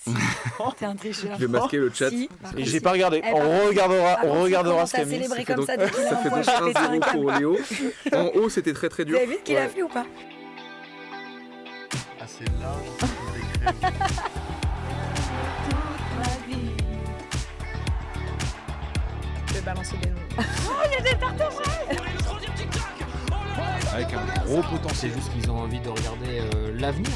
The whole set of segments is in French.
Si. T'es un tricheur. Je vais masquer le chat. Si. Et j'ai pas regardé. Eh, par contre, On regardera ce T'as qu'il a mis. célébré fait comme donc- ça dès qu'il a Ça un fait point. donc J'ai pété un 1-0 câble. pour Léo. En haut, c'était très très Vous dur. avez vu ce qu'il a Ouais. fait ou pas? Ah, c'est large. Je vais balancer des noms. Avec un gros potentiel. C'est juste qu'ils ont envie de regarder l'avenir.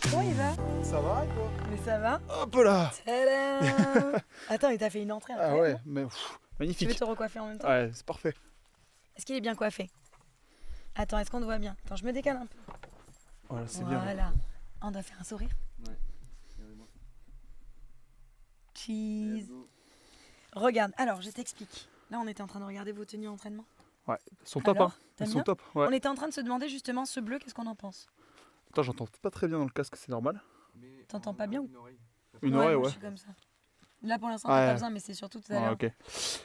Comment il va? Ça va quoi? Mais ça va? Hop là. Tadam. Attends, il t'a fait une entrée Ah incroyable. ouais, mais Tu veux magnifique. te recoiffer en même temps? Ouais, c'est parfait. Est-ce qu'il est bien coiffé? Attends, est-ce qu'on te voit bien? Attends, je me décale un peu. Voilà, c'est bien. Voilà. On doit faire un sourire. Ouais. Cheese. Regarde, alors je t'explique. Là, on était en train de regarder vos tenues d'entraînement. Ouais, ils sont top, Alors, hein. Ils t'aimes sont bien? top. Ouais. On était en train de se demander justement ce bleu, qu'est-ce qu'on en pense? Attends, j'entends pas très bien dans le casque, c'est normal. T'entends pas bien ou? Une oreille, moi, ouais. je suis comme ça. Là, pour l'instant, Ouais. t'as pas besoin, mais c'est surtout tout à Ah, l'heure. ok.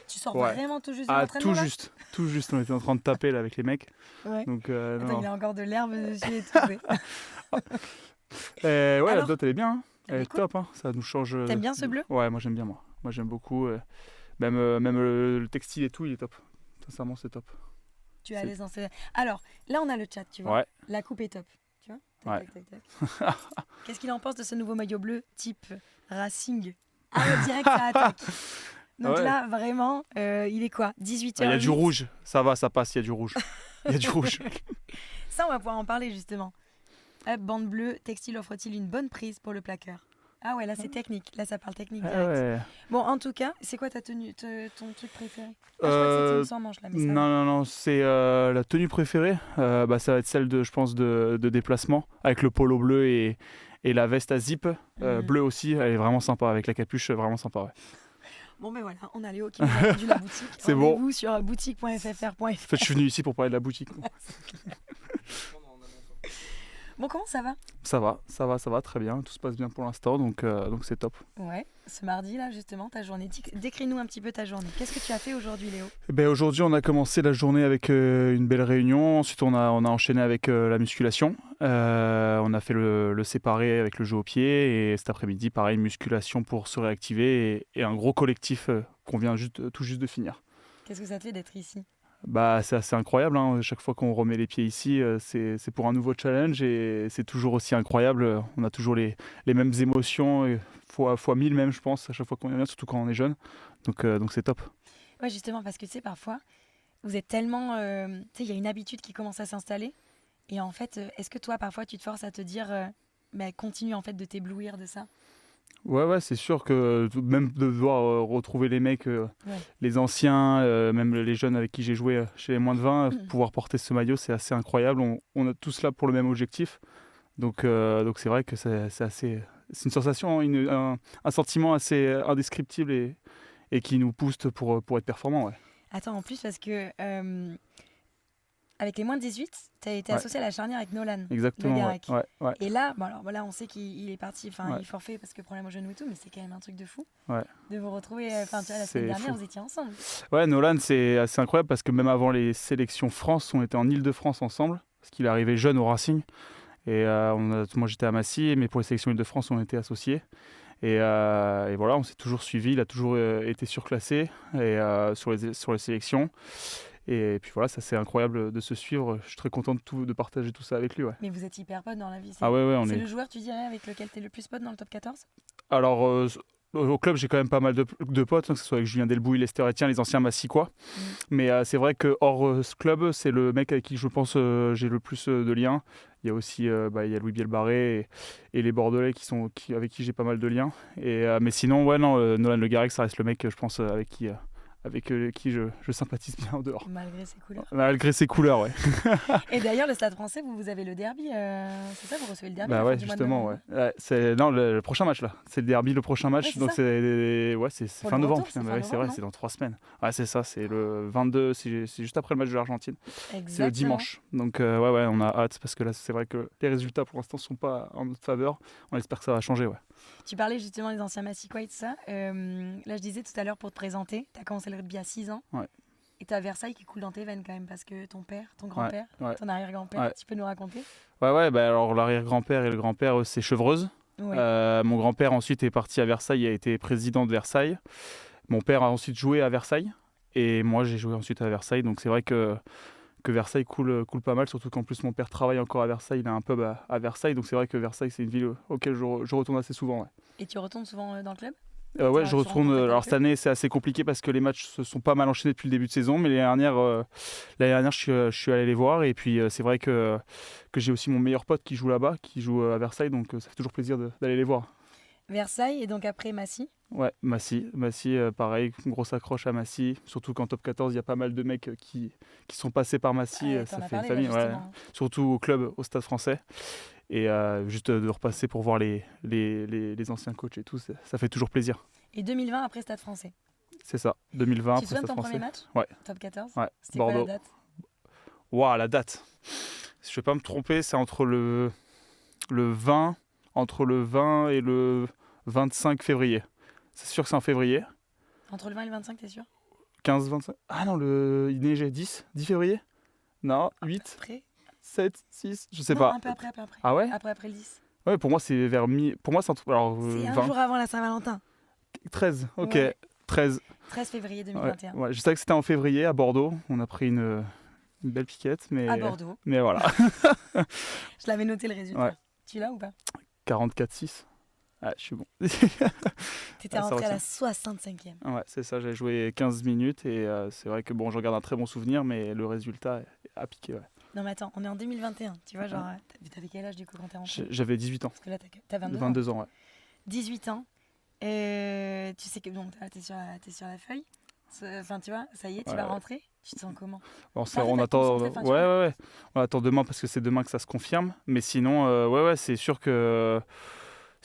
Tu sors Ouais. vraiment tout juste de Ah, l'entraînement tout là? juste. Tout juste, on était en train de taper là avec les mecs. Ouais. Donc, Attends, non. il a encore de l'herbe dessus et tout. ouais. Ouais, la Alors, dot elle est bien. Hein. t'as Elle mis est quoi? top, hein. Ça nous change. T'aimes bien ce bleu? Ouais, moi j'aime bien, moi. Moi j'aime beaucoup. Même le textile et tout, il est top. Sincèrement, c'est top. Tu es à C'est- l'aise dans ces... Alors, là, on a le chat, tu vois. Ouais. La coupe est top. Tu vois? Ouais. Tac, tac, tac. Qu'est-ce qu'il en pense de ce nouveau maillot bleu type Racing? Ah, direct, ça attaque. Donc Ouais. là, vraiment, il est quoi? 18h. Il y a du rouge, ça va, ça passe, il y a du rouge. Il y a du rouge. Ça, on va pouvoir en parler justement. Hop, bande bleue, textile offre-t-il une bonne prise pour le plaqueur? Ah ouais, là c'est technique. Là ça parle technique direct. Ah ouais. Bon, en tout cas, c'est quoi ta tenue, ton truc préféré? Ah, je crois que c'était une sans manche là, mais ça va. Non, c'est la tenue préférée. Bah, ça va être celle de, je pense, de déplacement, avec le polo bleu et la veste à zip bleue aussi. Elle est vraiment sympa, avec la capuche, vraiment sympa. Ouais. Bon, ben voilà, on a Léo qui nous a vendu la boutique. C'est bon. Rendez-vous sur boutique.ffr.fr. En fait, je suis venu ici pour parler de la boutique. Bon, comment ça va? Ça va, très bien. Tout se passe bien pour l'instant, donc c'est top. Ouais, ce mardi là, justement, ta journée. Décris-nous un petit peu ta journée. Qu'est-ce que tu as fait aujourd'hui, Léo? Eh ben, aujourd'hui, on a commencé la journée avec une belle réunion. Ensuite, on a enchaîné avec la musculation. On a fait le séparé avec le jeu au pied. Et cet après-midi, pareil, musculation pour se réactiver. Et un gros collectif qu'on vient tout juste de finir. Qu'est-ce que ça te fait d'être ici? Bah, c'est assez incroyable. Hein. Chaque fois qu'on remet les pieds ici, c'est pour un nouveau challenge. Et c'est toujours aussi incroyable. On a toujours les mêmes émotions, et fois 1000 même, je pense, à chaque fois qu'on vient, surtout quand on est jeune. Donc c'est top. Ouais, justement, parce que tu sais, parfois, vous êtes tellement. Tu sais, il y a une habitude qui commence à s'installer. Et en fait, est-ce que toi, parfois, tu te forces à te dire, bah, continue en fait de t'éblouir de ça? Ouais, c'est sûr que même de devoir retrouver les mecs, les anciens, même les jeunes avec qui j'ai joué chez les moins de 20, pouvoir porter ce maillot, c'est assez incroyable. On a tous là pour le même objectif. Donc c'est vrai que c'est une sensation, hein, un sentiment assez indescriptible et qui nous pousse pour être performant. Ouais. Attends, en plus, parce que avec les moins de 18, tu as été Ouais. associé à la charnière avec Nolan. Exactement. Le Ouais, Garec. ouais. Et là, bon, alors voilà, on sait qu'il est parti, enfin, Ouais. il forfait parce que problème au genou et tout, mais c'est quand même un truc de fou. Ouais. De vous retrouver, enfin, tu vois, la C'est semaine dernière, fou. vous étiez ensemble. Ouais, Nolan, c'est assez incroyable parce que même avant les sélections France, on était en Île-de-France ensemble, parce qu'il est arrivé jeune au Racing. Et moi, j'étais à Massy, mais pour les sélections Île-de-France, on était associés. Et voilà, on s'est toujours suivi. Il a toujours été surclassé sur les sélections. Et puis voilà, ça c'est incroyable de se suivre. Je suis très content de partager tout ça avec lui. Ouais. Mais vous êtes hyper potes dans la vie. Ah ouais, on c'est est. le joueur, tu dirais, avec lequel tu es le plus pote dans le top 14? Alors, au club, j'ai quand même pas mal de potes, hein, que ce soit avec Julien Delbouille, Lester Etienne, les anciens massicois. Mais c'est vrai que hors ce club, c'est le mec avec qui je pense j'ai le plus de liens. Il y a aussi il y a Louis Bielbarré et les Bordelais avec qui j'ai pas mal de liens. Mais sinon, ouais, non, Nolan Le Garec, ça reste le mec, je pense, avec qui je sympathise bien en dehors. Malgré ses couleurs. Malgré ses couleurs, ouais. Et d'ailleurs, le Stade Français, vous avez le derby, c'est ça, vous recevez le derby à Bah la ouais, fin du mois de justement, novembre. ouais. C'est le prochain match là. C'est le derby, le prochain match. Ouais, c'est donc ça. c'est Pour fin le novembre. retour, c'est Putain, fin ouais, c'est vrai, novembre, c'est dans 3 semaines. Ouais, c'est ça. C'est le 22. C'est juste après le match de l'Argentine. C'est le Exactement. dimanche. Donc ouais, on a hâte parce que là, c'est vrai que les résultats pour l'instant sont pas en notre faveur. On espère que ça va changer, ouais. Tu parlais justement des anciens massicois et tout ça. Là, je disais tout à l'heure pour te présenter, tu as commencé le rugby à 6 ans. Ouais. Et t'as Versailles qui coule dans tes veines quand même, parce que ton père, ton grand-père, ouais. ton arrière-grand-père, Ouais. tu peux nous raconter? Ouais, bah alors l'arrière-grand-père et le grand-père, eux, c'est Chevreuse. Oui. Mon grand-père ensuite est parti à Versailles, a été président de Versailles. Mon père a ensuite joué à Versailles et moi j'ai joué ensuite à Versailles. Donc c'est vrai que Versailles coule pas mal, surtout qu'en plus mon père travaille encore à Versailles, il a un pub à Versailles. Donc c'est vrai que Versailles c'est une ville auquel je retourne assez souvent. Ouais, Et tu retournes souvent dans le club? ouais, Tu je retourne. rencontres Alors avec cette eux? année c'est assez compliqué parce que les matchs se sont pas mal enchaînés depuis le début de saison, mais l'année dernière je suis allé les voir et puis c'est vrai que j'ai aussi mon meilleur pote qui joue là-bas, qui joue à Versailles, donc ça fait toujours plaisir d'aller les voir. Versailles et donc après Massy. Ouais, Massy, pareil, une grosse accroche à Massy. Surtout qu'en top 14, il y a pas mal de mecs qui sont passés par Massy. Ouais, Ça t'en as fait une parlé, là, famille, ouais. justement. Surtout au club, au Stade Français. Et juste de repasser pour voir les anciens coachs et tout, ça fait toujours plaisir. Et 2020 après Stade Français. C'est ça, 2020 Tu te après souviens de Stade ton premier Français. match? Ouais. Top 14? Ouais, C'était quoi la Bordeaux. date? Waouh, la date. Je ne vais pas me tromper, c'est entre le 20 et le 25 février. C'est sûr que c'est en février. Entre le 20 et le 25, t'es sûr? 15, 25. Ah non, il neigeait 10 février? Non, 8, Après? 7, 6, je sais Non, pas. un peu après. Ah ouais? Après le 10. Ouais, pour moi c'est vers mi. Pour moi c'est entre. Alors, C'est un 20, jour avant la Saint-Valentin. 13, ok. Ouais. 13. 13 février Ouais, 2021. ouais. Je savais que c'était en février à Bordeaux. On a pris une belle piquette, mais. À Bordeaux. Mais voilà. Je l'avais noté le résultat. Ouais. Tu l'as ou pas? 44-6. Ah, je suis bon. T'étais Ah, ça rentré à la retient. 65e. Ouais, c'est ça, j'ai joué 15 minutes et c'est vrai que bon, je regarde un très bon souvenir, mais le résultat a piqué. Ouais. Non mais attends, on est en 2021. Tu vois, genre, t'avais quel âge du coup quand t'es rentré? J'avais 18 ans. Parce que là, t'as 22 ans. 22 ans, ouais. 18 ans. Tu sais que bon, t'es sur la feuille. Enfin, tu vois, ça y est, tu vas rentrer. Tu te sens comment? Bon, T'arrives on à te attend. concentrer, enfin, tu Ouais. On attend demain parce que c'est demain que ça se confirme. Mais sinon, ouais, c'est sûr que.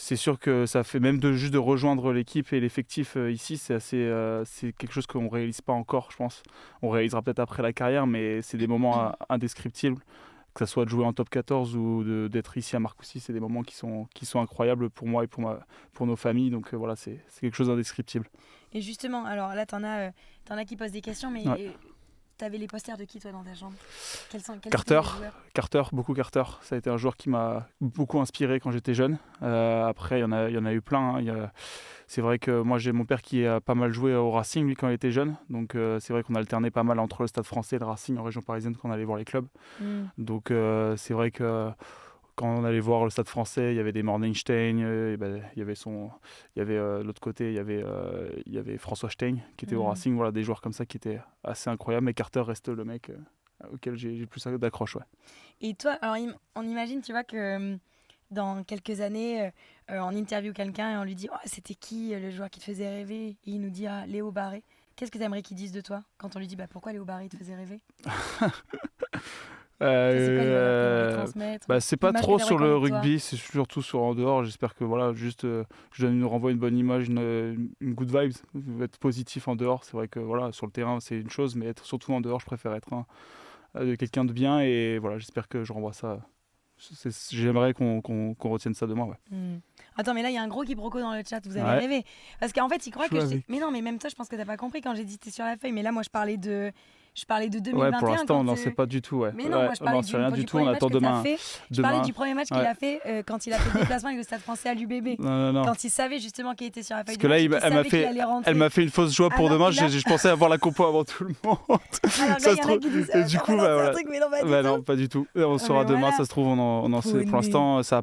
C'est sûr que ça fait même juste de rejoindre l'équipe et l'effectif ici, c'est quelque chose qu'on ne réalise pas encore, je pense. On réalisera peut-être après la carrière, mais c'est des moments indescriptibles. Que ce soit de jouer en top 14 ou d'être ici à Marcoussis, c'est des moments qui sont incroyables pour moi et pour nos familles. Donc voilà, c'est quelque chose d'indescriptible. Et justement, alors là, t'en as qui posent des questions, mais Ouais. t'avais les posters de qui, toi, dans ta chambre? Quels Carter. étaient les joueurs? Beaucoup Carter. Ça a été un joueur qui m'a beaucoup inspiré quand j'étais jeune. Après, il y en a eu plein. Hein. C'est vrai que moi, j'ai mon père qui a pas mal joué au Racing, lui, quand il était jeune. Donc, c'est vrai qu'on alternait pas mal entre le Stade Français et le Racing en région parisienne quand on allait voir les clubs. Donc, c'est vrai que quand on allait voir le Stade Français, il y avait des Morningstein, il y avait de l'autre côté, il y avait François Stein qui était au Racing. Voilà, des joueurs comme ça qui étaient assez incroyables. Mais Carter reste le mec auquel j'ai plus d'accroche. Ouais. Et toi, alors on imagine, tu vois, que dans quelques années, on interviewe quelqu'un et on lui dit oh, c'était qui le joueur qui te faisait rêver? Et il nous dit Léo Barré. Qu'est-ce que tu aimerais qu'il dise de toi quand on lui dit pourquoi Léo Barré te faisait rêver? C'est quoi les valeurs que t'aimerais transmettre? C'est pas L'image trop que sur t'aimerais le qu'on ait de toi? rugby, c'est surtout sur en dehors. J'espère que voilà, juste je renvoie une bonne image, une good vibes, être positif en dehors. C'est vrai que voilà, sur le terrain c'est une chose, mais être surtout en dehors, je préfère être quelqu'un de bien et voilà, j'espère que je renvoie ça. J'aimerais qu'on retienne ça de moi. Ouais. Attends, mais là, il y a un gros quiproquo dans le chat. Vous avez Ouais. rêvé. Parce qu'en fait, il croit Je que suis avec. Mais non, mais même toi, je pense que t'as pas compris quand j'ai dit t'es sur la feuille. Mais là, moi, je parlais de 2021. Ouais, pour l'instant, on n'en quand, sait pas du tout. Ouais. Mais non, Ouais, moi, je parlais on n'en sait rien du tout. On premier match attend que t'as demain. fait. Je parlais du premier match qu'il a fait quand il a fait le déplacement avec le Stade Français à l'UBB. Non. Quand il savait justement qu'il était sur la feuille Parce que là, elle m'a fait une fausse joie pour Alors demain. que là- Je pensais avoir la compo avant tout le monde. Alors Ça là, se il y en a trouve- qui disent et du coup, voilà. mais non, pas du Non, tout. pas du tout. On saura mais demain, voilà. ça se trouve, on en sait. Poney. Pour l'instant, ça a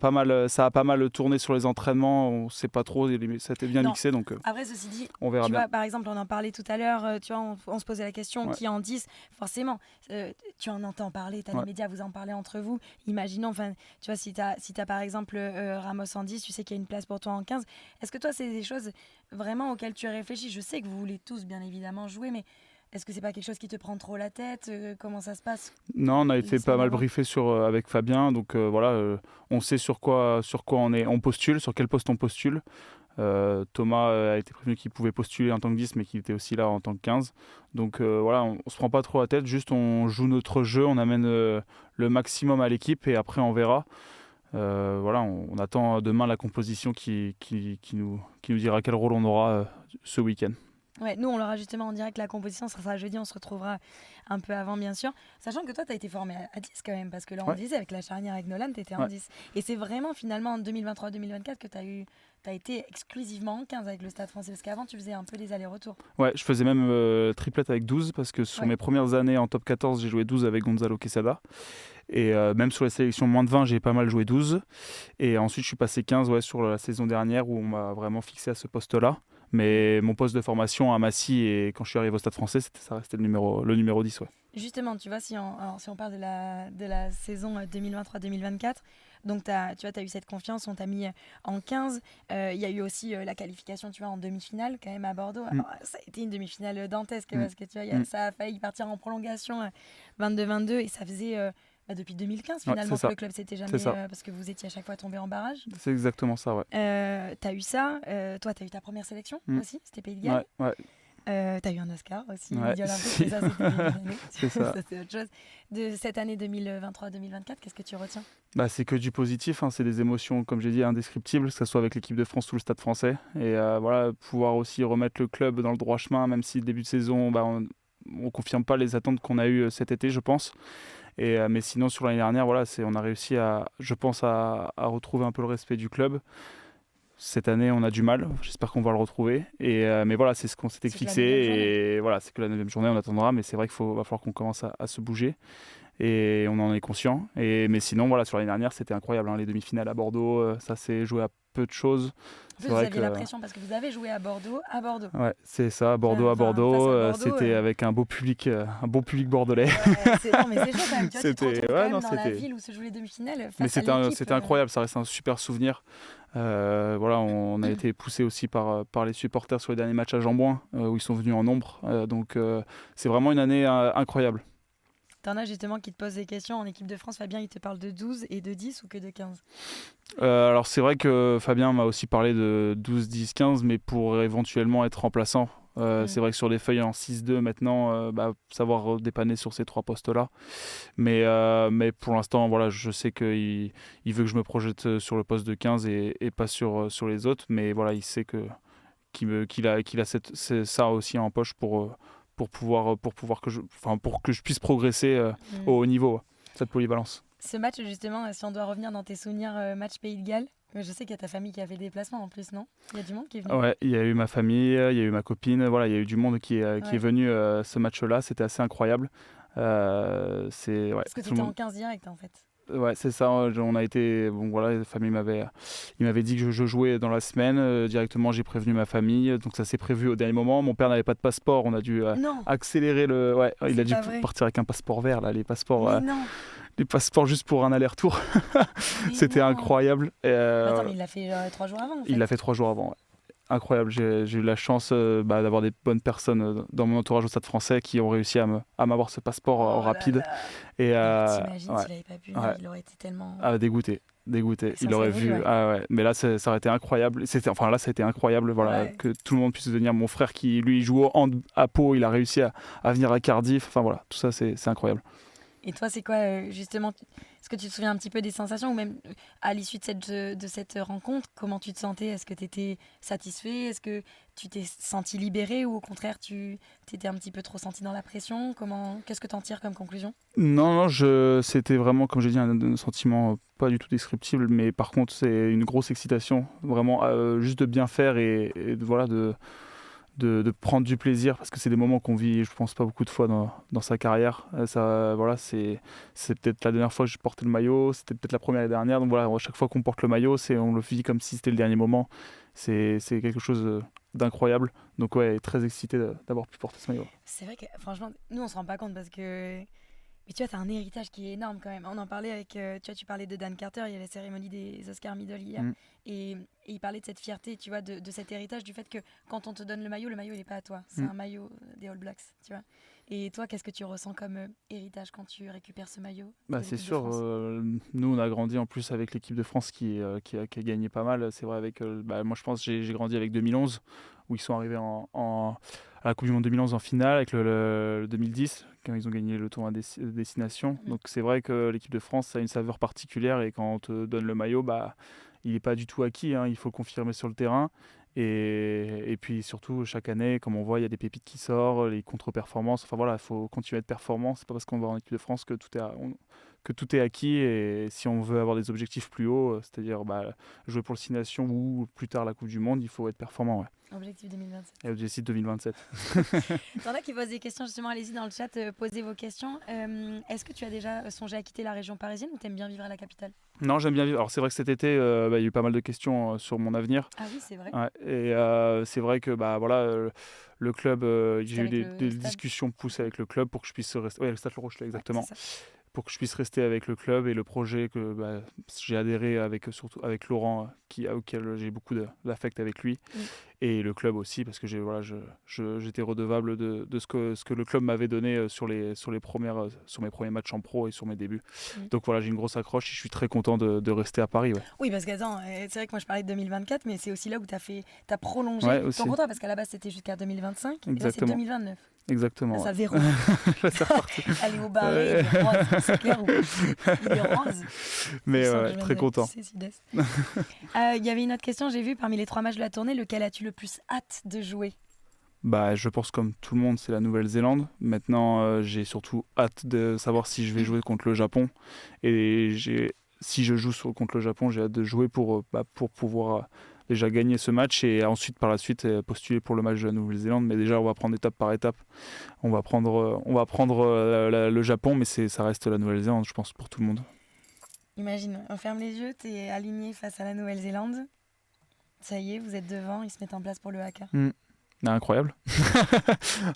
pas mal tourné sur les entraînements. On sait pas trop. Ça a été bien Non. mixé, donc Après, ceci dit, on verra tu bien. vois, par exemple, on en parlait tout à l'heure, tu vois, on se posait la question, Ouais. qui en 10, forcément, tu en entends parler, tu as Ouais. les médias, vous en parlez entre vous. Imaginons, enfin, tu vois, si tu as par exemple Ramos en 10, tu sais qu'il y a une place pour toi en 15. Est-ce que toi, c'est des choses vraiment auxquelles tu réfléchis? Je sais que vous voulez tous, bien évidemment, jouer, mais est-ce que c'est pas quelque chose qui te prend trop la tête? Comment ça se passe? Non, on a été Laisse-moi pas mal voir. briefé avec Fabien, donc voilà, on sait sur quoi on postule, sur quel poste on postule. Thomas a été prévenu qu'il pouvait postuler en tant que 10, mais qu'il était aussi là en tant que 15. Donc voilà, on se prend pas trop la tête, juste on joue notre jeu, on amène le maximum à l'équipe et après on verra. Voilà, on attend demain la composition qui nous dira quel rôle on aura ce week-end. Ouais, nous, on l'aura justement en direct, la composition, ça sera jeudi, on se retrouvera un peu avant, bien sûr. Sachant que toi, tu as été formé à 10 quand même, parce que là, on Ouais. disait, avec la charnière avec Nolan, tu étais en Ouais. 10. Et c'est vraiment finalement en 2023-2024 que tu as été exclusivement en 15 avec le Stade français, parce qu'avant, tu faisais un peu des allers-retours. Ouais, je faisais même triplette avec 12 parce que sur Ouais. mes premières années en top 14, j'ai joué 12 avec Gonzalo Quesada. Et même sur les sélections moins de 20, j'ai pas mal joué 12. Et ensuite, je suis passé 15 sur la saison dernière où on m'a vraiment fixé à ce poste-là. Mais mon poste de formation à Massy et quand je suis arrivé au Stade français, ça restait le numéro 10. Ouais. Justement, tu vois, si on parle de la saison 2023-2024, donc tu as eu cette confiance, on t'a mis en 15. Il y a eu aussi la qualification, tu vois, en demi-finale, quand même à Bordeaux. Alors, ça a été une demi-finale dantesque, parce que tu vois, ça a failli partir en prolongation 22-22, et ça faisait depuis 2015 finalement c'est ça. que le club s'était jamais... C'est ça. parce que vous étiez à chaque fois tombé en barrage. C'est exactement ça, ouais. Tu as eu ça. Toi, tu as eu ta première sélection aussi, c'était Pays de Galles. Ouais. T'as eu un Oscar aussi, Ouais, Midi Olympique, mais ça c'était il y a des années. C'est ça. C'est autre chose. De cette année 2023-2024, qu'est-ce que tu retiens? C'est que du positif, hein. C'est des émotions, comme j'ai dit, indescriptibles, que ce soit avec l'équipe de France ou le Stade français. Et voilà, pouvoir aussi remettre le club dans le droit chemin, même si le début de saison, on ne confirme pas les attentes qu'on a eues cet été, je pense. Mais sinon, sur l'année dernière, voilà, on a réussi, je pense, à retrouver un peu le respect du club. Cette année, on a du mal. J'espère qu'on va le retrouver. Mais voilà, c'est ce qu'on s'était C'est que la fixé. 9e journée. Et voilà, c'est que la 9e journée, on attendra. Mais c'est vrai qu'il va falloir qu'on commence à se bouger. Et on en est conscient. Mais sinon, voilà, sur l'année dernière, c'était incroyable. Les demi-finales à Bordeaux, ça s'est joué à peu de choses. En plus, vous aviez la pression parce que vous avez joué à Bordeaux. Ouais, c'est ça, Bordeaux à Enfin, Bordeaux. face à Bordeaux, C'était avec un bon public bordelais. Non, mais c'est chaud quand même. Tu vois, tu te retrouves C'était- quand ouais, même non, dans la c'était- ville où se jouent les demi-finales. Mais Face à l'équipe, c'était incroyable, ça reste un super souvenir. Voilà, on a été poussé aussi par les supporters sur les derniers matchs à Jambouin, où ils sont venus en nombre. Donc c'est vraiment une année incroyable. T'en as justement qui te posent des questions en équipe de France. Fabien, il te parle de 12 et de 10 ou que de 15? Alors c'est vrai que Fabien m'a aussi parlé de 12, 10, 15, mais pour éventuellement être remplaçant. C'est vrai que sur des feuilles en 6-2 maintenant, savoir dépanner sur ces trois postes-là. Mais pour l'instant, voilà, je sais qu'il veut que je me projette sur le poste de 15 et pas sur les autres. Mais voilà, il sait qu'il a ça aussi en poche pour que je puisse progresser au haut niveau, cette polyvalence. Ce match, justement, si on doit revenir dans tes souvenirs, match Pays de Galles, je sais qu'il y a ta famille qui a fait le déplacement en plus, non? Il y a du monde qui est venu. Ouais, il y a eu ma famille, il y a eu ma copine, voilà, il y a eu du monde qui est venu ce match-là, c'était assez incroyable. Parce que tu étais en 15 direct en fait. Ouais, c'est ça, on a été, bon voilà, la famille il m'avait dit que je jouais dans la semaine, directement j'ai prévenu ma famille, donc ça s'est prévu au dernier moment. Mon père n'avait pas de passeport, on a dû accélérer il a dû partir avec un passeport vert, là, les passeports juste pour un aller-retour. C'était incroyable. Attends, mais il l'a fait 3 jours avant en fait. Il l'a fait 3 jours avant, ouais. Incroyable, j'ai eu la chance d'avoir des bonnes personnes dans mon entourage au Stade français qui ont réussi à m'avoir ce passeport rapide. Et Et t'imagines s'il n'avait pas pu, il aurait été tellement... dégoûté. Ça Il aurait serait vu. voulu, Mais là, ça aurait été incroyable. Là, ça a été incroyable, voilà, que tout le monde puisse venir. Mon frère qui, lui, joue au hand à Pau, il a réussi à venir à Cardiff. Enfin voilà, tout ça, c'est incroyable. Et toi, c'est quoi justement? Est-ce que tu te souviens un petit peu des sensations ou même à l'issue de cette rencontre, comment tu te sentais? Est-ce que tu étais satisfait? Est-ce que tu t'es senti libéré ou au contraire tu t'étais un petit peu trop senti dans la pression? Qu'est-ce que tu en tires comme conclusion? Non, c'était vraiment, comme j'ai dit, un sentiment pas du tout descriptible, mais par contre, c'est une grosse excitation, vraiment juste de bien faire et voilà, de prendre du plaisir, parce que c'est des moments qu'on vit, je pense, pas beaucoup de fois dans sa carrière. Voilà, c'est peut-être la dernière fois que je portais le maillot, c'était peut-être la première et dernière, donc voilà, à chaque fois qu'on porte le maillot, on le vit comme si c'était le dernier moment. C'est quelque chose d'incroyable, donc ouais, très excité d'avoir pu porter ce maillot. C'est vrai que franchement, nous on se rend pas compte parce que... Mais tu vois, t'as un héritage qui est énorme quand même. On en parlait avec... tu parlais de Dan Carter, il y a la cérémonie des Oscars Middle hier. Et il parlait de cette fierté, tu vois, de cet héritage, du fait que quand on te donne le maillot il n'est pas à toi. C'est un maillot des All Blacks, tu vois. Et toi, qu'est-ce que tu ressens comme héritage quand tu récupères ce maillot? C'est sûr, nous on a grandi en plus avec l'équipe de France qui a gagné pas mal. C'est vrai, avec moi je pense que j'ai grandi avec 2011, où ils sont arrivés à la Coupe du Monde 2011 en finale, avec le 2010, quand ils ont gagné le tournoi destination. Donc c'est vrai que l'équipe de France a une saveur particulière, et quand on te donne le maillot, il n'est pas du tout acquis, hein, il faut le confirmer sur le terrain. Et puis surtout, chaque année, comme on voit, il y a des pépites qui sortent, les contre-performances. Enfin voilà, il faut continuer à être performant. C'est pas parce qu'on va en équipe de France que tout est acquis. Et si on veut avoir des objectifs plus hauts, c'est-à-dire jouer pour le Six Nations ou plus tard la Coupe du Monde, il faut être performant. Ouais. Objectif 2027. Et objectif 2027. T'en as qui posent des questions, justement, allez-y dans le chat, posez vos questions. Est-ce que tu as déjà songé à quitter la région parisienne ou t'aimes bien vivre à la capitale? Non, j'aime bien vivre. Alors c'est vrai que cet été, il y a eu pas mal de questions sur mon avenir. Ah oui, c'est vrai. Ouais, et c'est vrai que le club, j'ai eu avec des le stade. discussions poussées avec le club pour que je puisse rester. Ouais, le Stade Le Rochelet, exactement. Ouais, c'est ça. Pour que je puisse rester avec le club et le projet que j'ai adhéré surtout avec Laurent, auquel j'ai beaucoup d'affect avec lui, et le club aussi, parce que j'étais redevable de ce que le club m'avait donné sur mes premiers matchs en pro et sur mes débuts. Donc voilà, j'ai une grosse accroche et je suis très content de rester à Paris. Ouais. Oui, parce que attends, c'est vrai que moi je parlais de 2024, mais c'est aussi là où t'as prolongé Ouais, aussi. ton contrat, parce qu'à la base c'était jusqu'à 2025, et là c'est Exactement. 2029. Exactement. Là, ça Ouais. verrouille. Là, c'est reparti. Allez au barré, il est rose, c'est clair ou il est rose. Mais Je sens que ouais, je viens très de content. tisser Sud-Est. Il y avait une autre question, j'ai vu, parmi les 3 matchs de la tournée, lequel as-tu le plus hâte de jouer? Je pense comme tout le monde, c'est la Nouvelle-Zélande. Maintenant, j'ai surtout hâte de savoir si je vais jouer contre le Japon. Et si je joue contre le Japon, j'ai hâte de jouer pour pouvoir déjà gagner ce match et ensuite par la suite postuler pour le match de la Nouvelle-Zélande. Mais déjà, on va prendre étape par étape. On va prendre le Japon, mais ça reste la Nouvelle-Zélande, je pense, pour tout le monde. Imagine, on ferme les yeux, t'es aligné face à la Nouvelle-Zélande. Ça y est, vous êtes devant, ils se mettent en place pour le haka. Incroyable.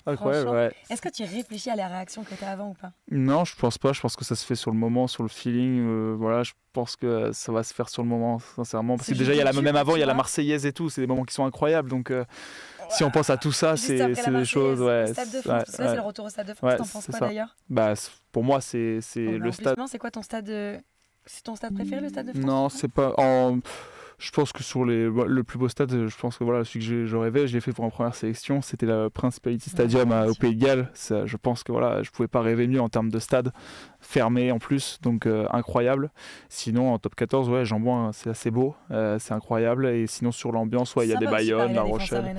Incroyable, Franchement. ouais. Est-ce que tu réfléchis à la réaction que t'as avant ou pas? Non, je pense pas. Je pense que ça se fait sur le moment, sur le feeling. Voilà, je pense que ça va se faire sur le moment, sincèrement. Parce C'est que déjà, juste même avant, il y a la tu vois. Marseillaise et tout. C'est des moments qui sont incroyables. Donc, si on pense à tout ça, Juste après c'est la des choses. Marseillaise, Ouais, au Stade de France, ouais, parce que là c'est le retour au Stade de France, Ouais, t'en penses c'est quoi ça. d'ailleurs? Pour moi, c'est Oh, mais le en stade. plus, non, c'est quoi ton stade? C'est ton stade préféré, le Stade de France? Non, c'est pas. Je pense que le plus beau stade, je pense que voilà, celui que je rêvais, je l'ai fait pour ma première sélection, c'était le Principality Stadium au Pays de Galles. Je pense que voilà, je pouvais pas rêver mieux en termes de stade, fermé en plus, donc incroyable. Sinon, en top 14, ouais, Jean-Bouin, c'est assez beau, c'est incroyable. Et sinon, sur l'ambiance, ouais, il y a des Bayonne, La Rochelle.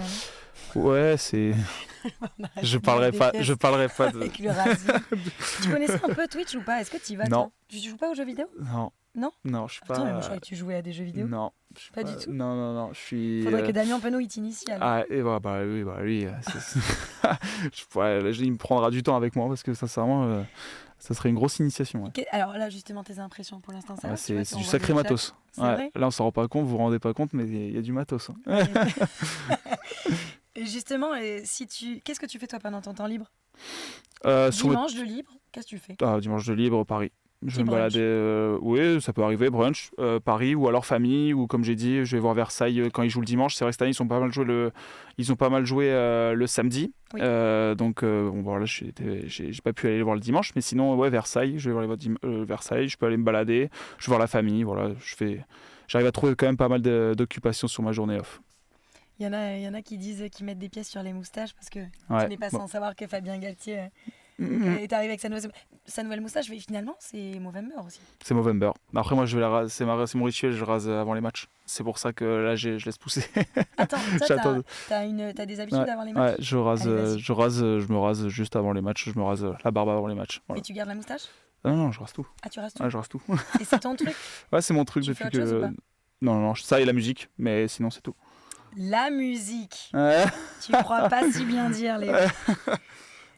Ouais, c'est. Je parlerai pas de. Avec le rasier. Tu connaissais un peu Twitch ou pas? Est-ce que tu y vas? Non. Toi tu joues pas aux jeux vidéo? Non. Non? Non, je suis pas. Attends, mais moi je croyais que tu jouais à des jeux vidéo. Non. Pas du tout. Non, je suis. Faudrait que Damien Penaud il t'initie alors. Ah, et oui. Il me prendra du temps avec moi parce que sincèrement, ça serait une grosse initiation. Ouais. Alors là, justement, tes impressions pour l'instant, ça va? Tu vois, C'est on du voit sacré le chat. matos. C'est Ouais. vrai. Là, on s'en rend pas compte, vous vous rendez pas compte, mais il y a du matos. Hein. Et justement, qu'est-ce que tu fais toi pendant ton temps libre? Sur le Dimanche de libre, qu'est-ce que tu fais? dimanche de libre, Paris. Je vais me brunch. balader. Oui, ça peut arriver, brunch, Paris ou alors famille, ou comme j'ai dit, je vais voir Versailles quand ils jouent le dimanche. C'est vrai que cette année, ils ont pas mal joué le samedi. Oui. Donc, voilà, j'ai pas pu aller voir le dimanche, mais sinon, ouais, Versailles, je vais voir Versailles, je peux aller me balader, je vais voir la famille, voilà, j'arrive à trouver quand même pas mal d'occupations sur ma journée off. Il y en a qui disent qu'ils mettent des pièces sur les moustaches parce que Ouais. tu n'es pas sans savoir que Fabien Galtier est arrivé avec sa nouvelle moustache. Mais finalement, c'est Movember aussi. C'est Movember. Après, moi, je vais la raser. C'est mon rituel, je rase avant les matchs. C'est pour ça que là, je laisse pousser. Attends, J'attends. t'as des habitudes avant les matchs? Ouais, je me rase juste avant les matchs. Je me rase la barbe avant les matchs. Voilà. Et tu gardes la moustache? Non, je rase tout. Ah, tu restes tout? Ouais, je rase tout. Et c'est ton truc? Ouais, c'est mon truc Tu fais depuis autre chose ou pas? Non, ça et la musique, mais sinon, c'est tout. La musique. Ouais. Tu crois pas si bien dire, Léo.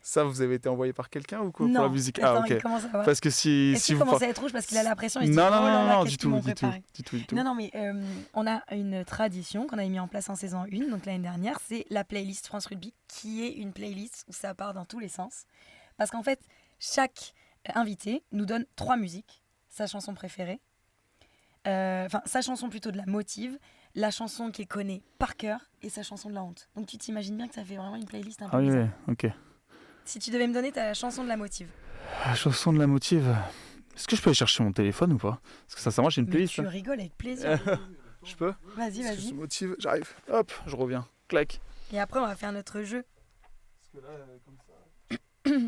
Ça, vous avez été envoyé par quelqu'un ou quoi Non. pour la musique? Attends, Ah, ok. il commence à voir. Parce que Est-ce qu'il commence à être rouge parce qu'il a la pression? Il se dit, Non, oh là là, non, qu'est-ce du qu'ils m'ont tout, du tout, préparé? du tout. Non, mais on a une tradition qu'on avait mis en place en saison 1, donc l'année dernière, c'est la playlist France Rugby, qui est une playlist où ça part dans tous les sens. Parce qu'en fait, chaque invité nous donne 3 musiques, sa chanson préférée, sa chanson plutôt de la motive, la chanson qu'il connaît par cœur et sa chanson de la honte. Donc tu t'imagines bien que ça fait vraiment une playlist un peu Ah oui, bizarre. ok. Si tu devais me donner ta chanson de la motive. La chanson de la motive. Est-ce que je peux aller chercher mon téléphone ou pas? Parce que sincèrement, j'ai une Mais playlist. tu rigoles avec plaisir. Je peux? Vas-y, Parce que vas-y. ce motive, j'arrive. Hop, je reviens. Clac. Et après, on va faire notre jeu. Parce que là, comme ça.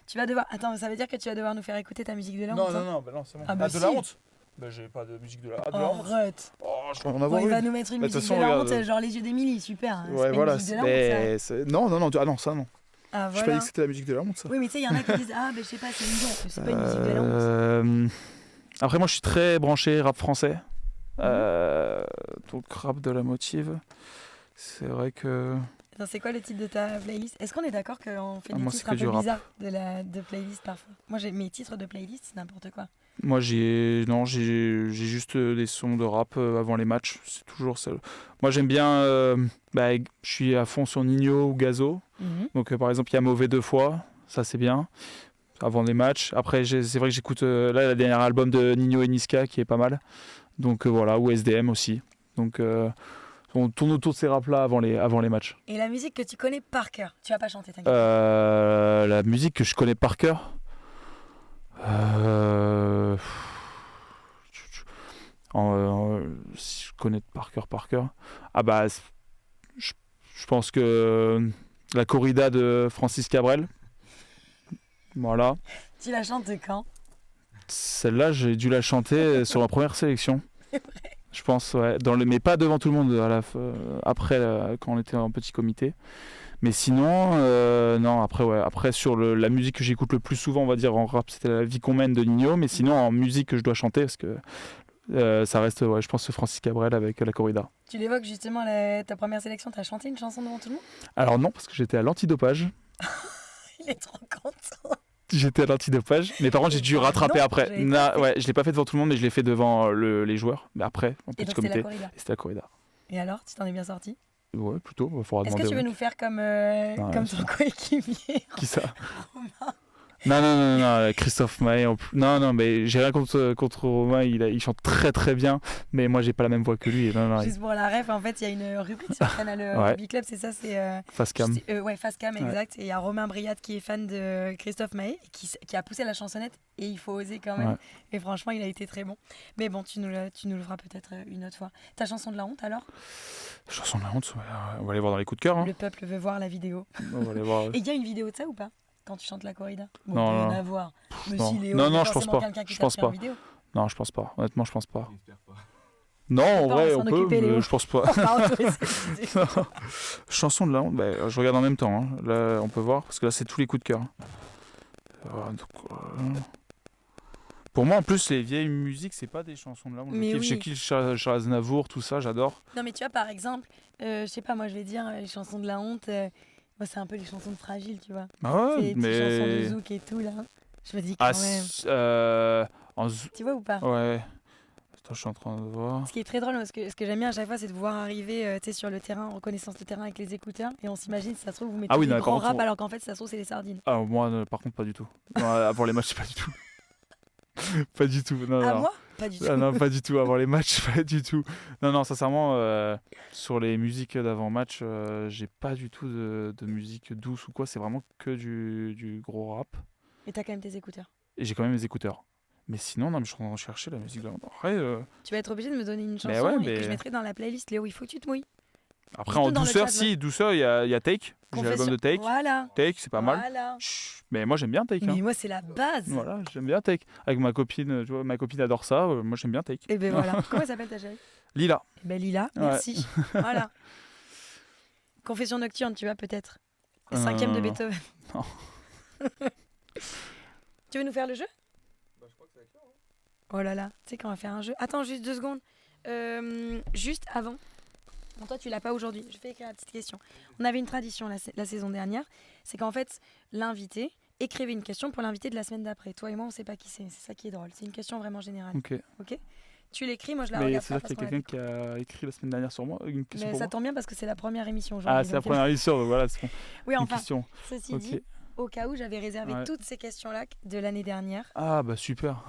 Tu vas devoir... Attends, ça veut dire que tu vas devoir nous faire écouter ta musique de la honte, hein? Non, c'est bon. Ah bah de si. la honte. Bah, j'ai pas de musique de la honte. Arrête. Oh, je dois en Bon, avoir il va une. nous mettre une Bah, de musique toute de façon, la regarde. honte, genre les yeux d'Émilie, super. C'est Ouais, pas voilà. une musique de la honte, ça. Non, ça non. Ah, Je croyais voilà. que c'était la musique de la honte, ça. Oui, mais tu sais, il y en a qui disent ah, ben je sais pas, c'est une honte, c'est pas une musique de la honte. Après, moi, je suis très branché rap français. Donc, rap de la motive. C'est vrai que. Attends, c'est quoi le titre de ta playlist? Est-ce qu'on est d'accord qu'on fait Ah, des moi, c'est titres que un du peu rap. bizarres de playlist parfois? Moi, mes titres de playlist, c'est n'importe quoi. Moi, j'ai juste des sons de rap avant les matchs. C'est toujours ça. Moi, j'aime bien. Je suis à fond sur Nino ou Gazo. Donc, par exemple, il y a Mauvais 2 fois. Ça, c'est bien. Avant les matchs. Après, c'est vrai que j'écoute là, le dernier album de Nino et Niska qui est pas mal. Donc, voilà. Ou SDM aussi. Donc, on tourne autour de ces raps-là avant les matchs. Et la musique que tu connais par cœur, tu vas pas chanter, t'inquiète. La musique que je connais par cœur. Si je connais par cœur. Ah bah, je pense que la corrida de Francis Cabrel. Voilà. Tu la chantes quand? Celle-là, j'ai dû la chanter sur ma première sélection. Je pense, ouais. Mais pas devant tout le monde, après, quand on était en petit comité. Mais sinon, non, après, ouais. Après, sur la musique que j'écoute le plus souvent, on va dire en rap, c'était La vie qu'on mène de Nino. Mais sinon, en musique que je dois chanter, parce que ça reste, ouais, je pense, Francis Cabrel avec la corrida. Tu l'évoques justement, ta première sélection, t'as chanté une chanson devant tout le monde? Alors non, parce que j'étais à l'antidopage. Il est trop content. J'étais à l'antidopage, mais par contre j'ai dû rattraper Non, après. j'avais pas fait. Ouais, je l'ai pas fait devant tout le monde, mais je l'ai fait devant les joueurs. Mais après, en Et petit donc c'est la comité, corrida. et c'était la corrida. Et alors, tu t'en es bien sorti? Ouais, plutôt. Il faudra Est-ce demander. que tu veux nous faire comme ton coéquipier? Qui ça? Romain. Non, Christophe Maé. Non, mais j'ai rien contre Romain. Il chante très très bien, mais moi j'ai pas la même voix que lui. Non, Juste pour la ref, en fait, il y a une rubrique sur le canal Ouais. Rugby Club, c'est ça, c'est face cam. ouais, face cam, Ouais. exact. Et il y a Romain Briat qui est fan de Christophe Maé, et qui a poussé la chansonnette, et il faut oser quand même. Ouais. Et franchement, il a été très bon. Mais bon, tu nous le feras peut-être une autre fois. Ta chanson de la honte alors? Chanson de la honte, ouais, on va aller voir dans les coups de cœur. Hein. Le peuple veut voir la vidéo. On va aller voir. Et il y a une vidéo de ça ou pas? Quand tu chantes la corrida? Bon, Non, il peut y en non. avoir. Mais Non. si, Léo, Non, il y a non, je pense forcément pas. quelqu'un qui Je t'a pense fait en pas. vidéo. Non, je pense pas. Honnêtement, je pense pas. J'espère pas. Non, en pas, vrai, on on s'en occuper, peut. Léo. Je pense pas. On va retrouver cette vidéo. Chanson de la honte, je regarde en même temps. Hein. Là, on peut voir, parce que là, c'est tous les coups de cœur. Pour moi, en plus, les vieilles musiques, c'est pas des chansons de la honte. Mais oui. Je kiffe Charles Aznavour, tout ça, j'adore. Non, mais tu vois, par exemple, je sais pas, moi je vais dire les chansons de la honte, moi c'est un peu les chansons de Fragile, tu vois. Ah C'est ouais, les petites chansons de mais. zouk et tout là. Je me dis quand même. Tu vois ou pas? Ouais. Attends, je suis en train de voir. Ce qui est très drôle, ce que j'aime bien à chaque fois, c'est de voir arriver tu sais, sur le terrain, en reconnaissance de terrain avec les écouteurs, et on s'imagine si ça se trouve, vous mettez Ah oui, des non, grands par contre, rap alors qu'en fait, ça se trouve, c'est des sardines. Ah, moi, par contre, pas du tout. Non, avant les matchs, pas du tout. Pas du tout. Non, Ah, non. moi? Pas du tout. Ah non, pas du tout. Avant les matchs, pas du tout. Non, sincèrement, sur les musiques d'avant-match, j'ai pas du tout de musique douce ou quoi. C'est vraiment que du gros rap. Et t'as quand même tes écouteurs. Et j'ai quand même mes écouteurs. Mais sinon, non, mais je suis en train de chercher la musique d'avant. Tu vas être obligé de me donner une chanson ouais, et mais- que je mettrai dans la playlist. Léo, il faut que tu te mouilles. Après, Surtout en dans le douceur, chat, si, douceur, il y a Take. J'ai l'album de Take. Voilà. Take, c'est pas mal. Voilà. Chut, mais moi, j'aime bien Take. Hein. Mais moi, c'est la base. Voilà, j'aime bien Take. Avec ma copine, tu vois, ma copine adore ça. Moi, j'aime bien Take. Et ben voilà. Comment elle s'appelle ta chérie? Lila. Eh ben Lila, Ouais. merci. Voilà. Confession nocturne, tu vois, peut-être. Cinquième de non. Beethoven. Non. Tu veux nous faire le jeu? Bah, je crois que ça va être là. Oh là là, tu sais qu'on va faire un jeu. Attends, juste 2 secondes. Juste avant. Bon, toi, tu l'as pas aujourd'hui. Je vais écrire la petite question. On avait une tradition la saison dernière. C'est qu'en fait, l'invité écrivait une question pour l'invité de la semaine d'après. Toi et moi, on sait pas qui c'est. C'est ça qui est drôle. C'est une question vraiment générale. Ok. Tu l'écris, moi je la Mais regarde c'est-à-dire pas qu'il y parce a qu'on l'a quelqu'un qui a écrit la semaine dernière sur moi une question Mais pour ça moi. tombe bien parce que c'est la première émission aujourd'hui. Ah, c'est la donc, première émission, donc voilà, c'est bon. Oui, Une enfin, question. ceci Ok. dit, au cas où j'avais réservé Ouais. toutes ces questions-là de l'année dernière. Ah, bah super.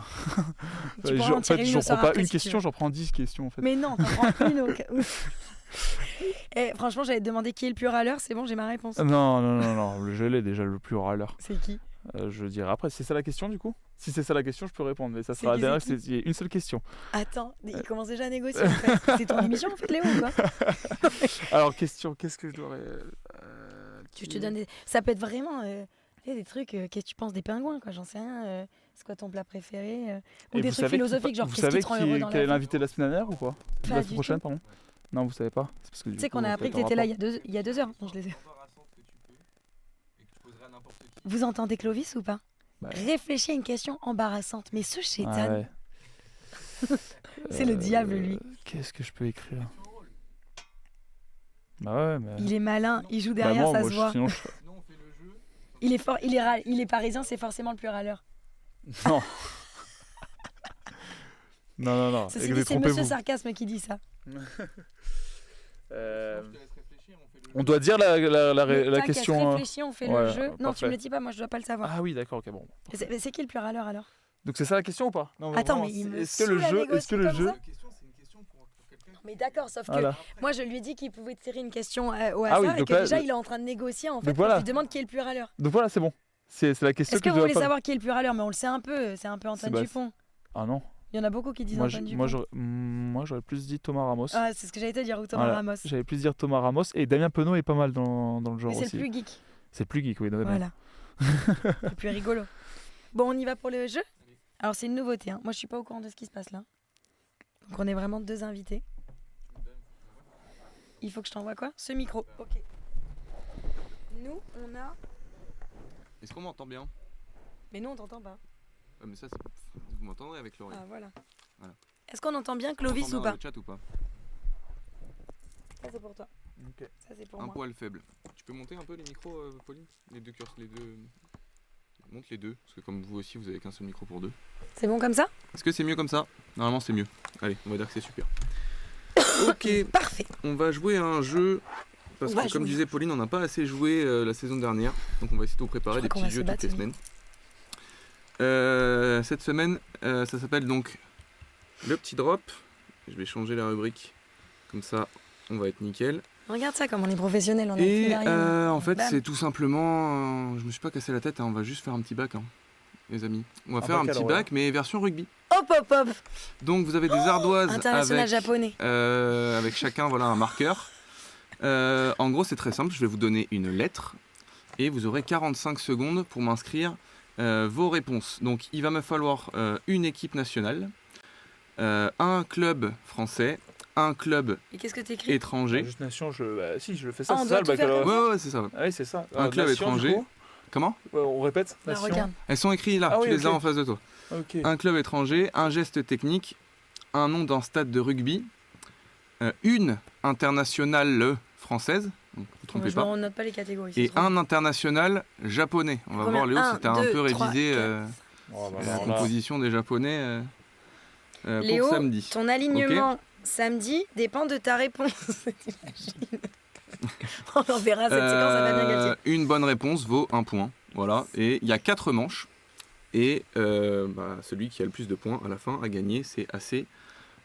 Tu pourras en En tirer fait, une j'en au sort prends pas après, une si tu question, veux. j'en prends 10 questions en fait. Mais non, t'en prends une au cas où. Et franchement, j'allais te demander qui est le plus râleur, c'est bon, j'ai ma réponse. Non, je l'ai déjà le plus râleur. C'est qui? Je dirais après. C'est ça la question du coup? Si c'est ça la question, je peux répondre, mais ça C'est sera la qui, dernière, c'est qui il y a une seule question. Attends, il commence déjà à négocier en fait. C'est ton émission en fait, Léo, ou quoi? Alors, question, qu'est-ce que je dois. Je te donne des... Ça peut être vraiment Tu sais, des trucs, qu'est-ce que tu penses des pingouins, quoi, j'en sais rien. C'est quoi ton plat préféré Ou Et des vous trucs savez philosophiques, genre vous qu'est-ce qui savez te rend heureux dans quel est la vie. l'invité de la semaine dernière ou pas? Pas La du semaine prochaine, tout. pardon. Non, vous savez pas. C'est parce que du Tu sais coup, qu'on a ça appris que doit être en t'étais là rapport. il y a 2 heures. Non, je les ai. Vous entendez Clovis ou pas Bah, Réfléchis à une question embarrassante. Mais ce ah chétan, ouais. c'est le diable, lui. Qu'est-ce que je peux écrire? Bah ouais, mais. Il est malin, il joue Bah derrière, non, ça moi, se voit. sinon, Il est fort, il est parisien, c'est forcément le plus râleur. Non. Non. Ceci dit, c'est Monsieur Sarcasme qui dit ça. On doit dire la T'inquiète, question. réfléchis, on fait le ouais, jeu. Non, tu parfait. me le dis pas, moi je dois pas le savoir. Ah oui, d'accord, ok, bon. Mais c'est qui le plus râleur alors Donc c'est ça la question ou pas? Non, Attends, vraiment, mais il me est-ce que le saoule à jeu, négocier est-ce que le comme jeu, ça. Mais d'accord, sauf que voilà. moi je lui ai dit qu'il pouvait tirer une question au Ah oui, hasard et donc que là, déjà il est en train de négocier en fait. donc Quand voilà. je lui demande qui est le plus râleur. Donc voilà, c'est bon. C'est la question Est-ce que je vous dois voulez pas- savoir qui est le plus râleur? Mais on le sait un peu, c'est un peu Antoine Sébastien. Dupont. Ah non. Il y en a beaucoup qui disent Moi, Antoine Dupont. moi j'aurais plus dit Thomas Ramos. Ah, c'est ce que j'allais te dire, ou Thomas Voilà. Ramos. J'allais plus dire Thomas Ramos et Damien Penaud est pas mal dans le genre Mais c'est aussi. le plus geek. C'est le plus geek, oui. Damien. Voilà. Le plus rigolo. Bon, on y va pour le jeu. Alors c'est une nouveauté, hein. Moi je suis pas au courant de ce qui se passe là. Donc on est vraiment 2 invités. Il faut que je t'envoie quoi? Ce micro. Ok. Nous on a. Est-ce qu'on m'entend bien? Mais nous on t'entend pas. Mais ça, vous m'entendrez avec l'oreille. Ah voilà. Voilà. Est-ce qu'on entend bien Clovis On ou entend bien pas? dans le chat ou pas? Ça c'est pour toi. Ok. Ça c'est pour Un moi. poil faible. Tu peux monter un peu les micros, Pauline? Les deux curseurs, les deux. Monte les deux, parce que comme vous aussi, vous avez qu'un seul micro pour 2. C'est bon comme ça? Est-ce que c'est mieux comme ça? Normalement, c'est mieux. Allez, on va dire que c'est super. Ok, Parfait. on va jouer à un jeu. Parce On va que comme jouer. disait Pauline, on n'a pas assez joué la saison dernière. Donc on va essayer de vous préparer Je des crois qu'on petits va jeux se toutes les battre, semaines. Cette semaine, ça s'appelle donc le petit drop. Je vais changer la rubrique. Comme ça, on va être nickel. Regarde ça comme on est professionnel. On a Et fait rien. en fait, Bam. c'est tout simplement. Je me suis pas cassé la tête, hein, on va juste faire un petit bac, hein, les amis. On va Un faire un bac à petit l'envers. bac, mais version rugby. Hop hop hop. Donc vous avez des ardoises International japonais. avec chacun voilà, un marqueur. En gros, c'est très simple. Je vais vous donner une lettre et vous aurez 45 secondes pour m'inscrire vos réponses. Donc, il va me falloir une équipe nationale, un club français, un club Et qu'est-ce que t'écris? étranger. Juste nation, si je le fais ça, Ah, on c'est doit ça le tout faire baccalauréat. comme Ouais, c'est ça. Ah oui, c'est ça. Un club Nation, étranger. du coup. Comment? On répète. Bah, Nation. regarde. Elles sont écrites là. Ah tu oui, les ok. as en face de toi. Ok. Un club étranger, un geste technique, un nom d'un stade de rugby, une internationale française. Donc, vous ne trompez Je pas. ne note pas les catégories. Et c'est trop un international japonais. On va Combien? voir Léo si tu as un 1, 2, peu 3, révisé 4. Oh, bah, la alors là. composition des japonais Léo, pour samedi. ton alignement samedi dépend de ta réponse. T'imagines? On verra cette séquence, ça va bien gâter. Une bonne réponse vaut 1 point. Voilà. Et il y a 4 manches. Et celui qui a le plus de points à la fin a gagné. C'est assez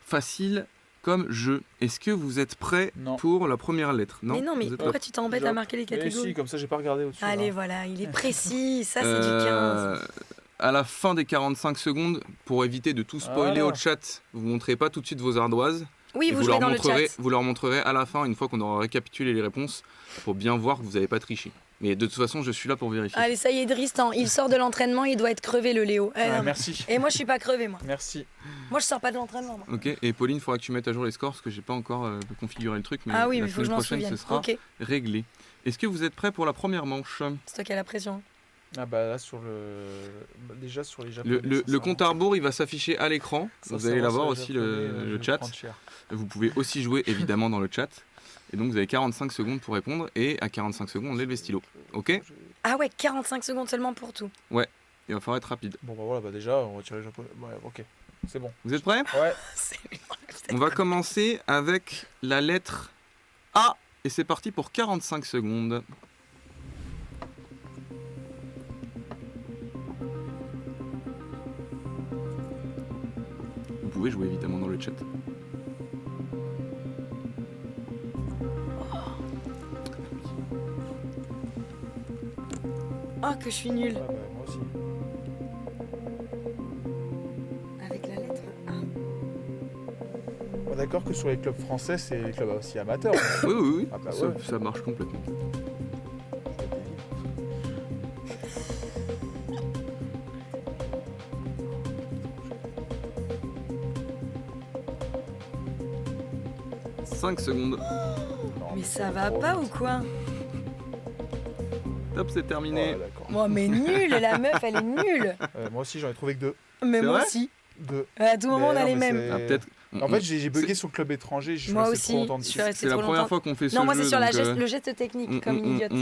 facile comme jeu. Est-ce que vous êtes prêts Non. pour la première lettre? Mais non, mais vous êtes pourquoi tu t'embêtes à marquer les Mais catégories? si, comme ça, j'ai pas regardé au-dessus. Allez, là. voilà, il est précis. Ça, c'est du 15. À la fin des 45 secondes, pour éviter de tout spoiler Ah. au chat, vous montrez pas tout de suite vos ardoises. Oui, Et vous jouez dans le chat. vous leur montrerez à la fin, une fois qu'on aura récapitulé les réponses, pour bien voir que vous n'avez pas triché. Mais de toute façon, je suis là pour vérifier. Allez, ça y est, Tristan, il sort de l'entraînement, il doit être crevé, le Léo. Eh, Ah, non, merci. Et moi, je suis pas crevé, moi. Merci. Moi, je sors pas de l'entraînement. moi. Ok, et Pauline, il faudra que tu mettes à jour les scores parce que j'ai pas encore configuré le truc. Mais Ah oui, la mais il faut que je semaine m'en prochaine, souvienne. ce sera Ok, réglé. Est-ce que vous êtes prêts pour la première manche? c'est toi qui as la pression. Ah bah là, déjà sur les japonais. Le compte à rebours, il va s'afficher à l'écran. Vous allez l'avoir aussi, le chat. Vous pouvez aussi jouer évidemment dans le chat. Et donc vous avez 45 secondes pour répondre. Et à 45 secondes, on lève les stylos. Ok? Ah ouais, 45 secondes seulement pour tout. Il va falloir être rapide. Bon bah voilà, bah déjà, on va tirer les japonais. Ouais, ok. C'est bon. Vous êtes prêts? Ouais. C'est- On va commencer avec la lettre A. Et c'est parti pour 45 secondes. Vous pouvez jouer évidemment dans le chat. Oh, que je suis nulle. Ah bah, moi aussi. Avec la lettre A. On est d'accord que sur les clubs français, c'est les clubs aussi amateurs. Oui, oui, oui. Ah bah Ça, ouais. ça marche complètement. 5 secondes. Mais ça va pas ou quoi? Top, c'est terminé. Ouais, d'accord. Moi, mais nulle, la meuf, elle est nulle. Moi aussi, j'en ai trouvé que 2. Mais C'est moi vrai aussi. 2. À tout moment, on a les mêmes. Ah, peut-être. En fait, j'ai bugué sur le club étranger. Je suis Moi resté trop aussi, longtemps je suis dessus. restée C'est la trop première longtemps. fois qu'on fait ce Non, moi, jeu, c'est sur donc, le geste technique, comme une idiote.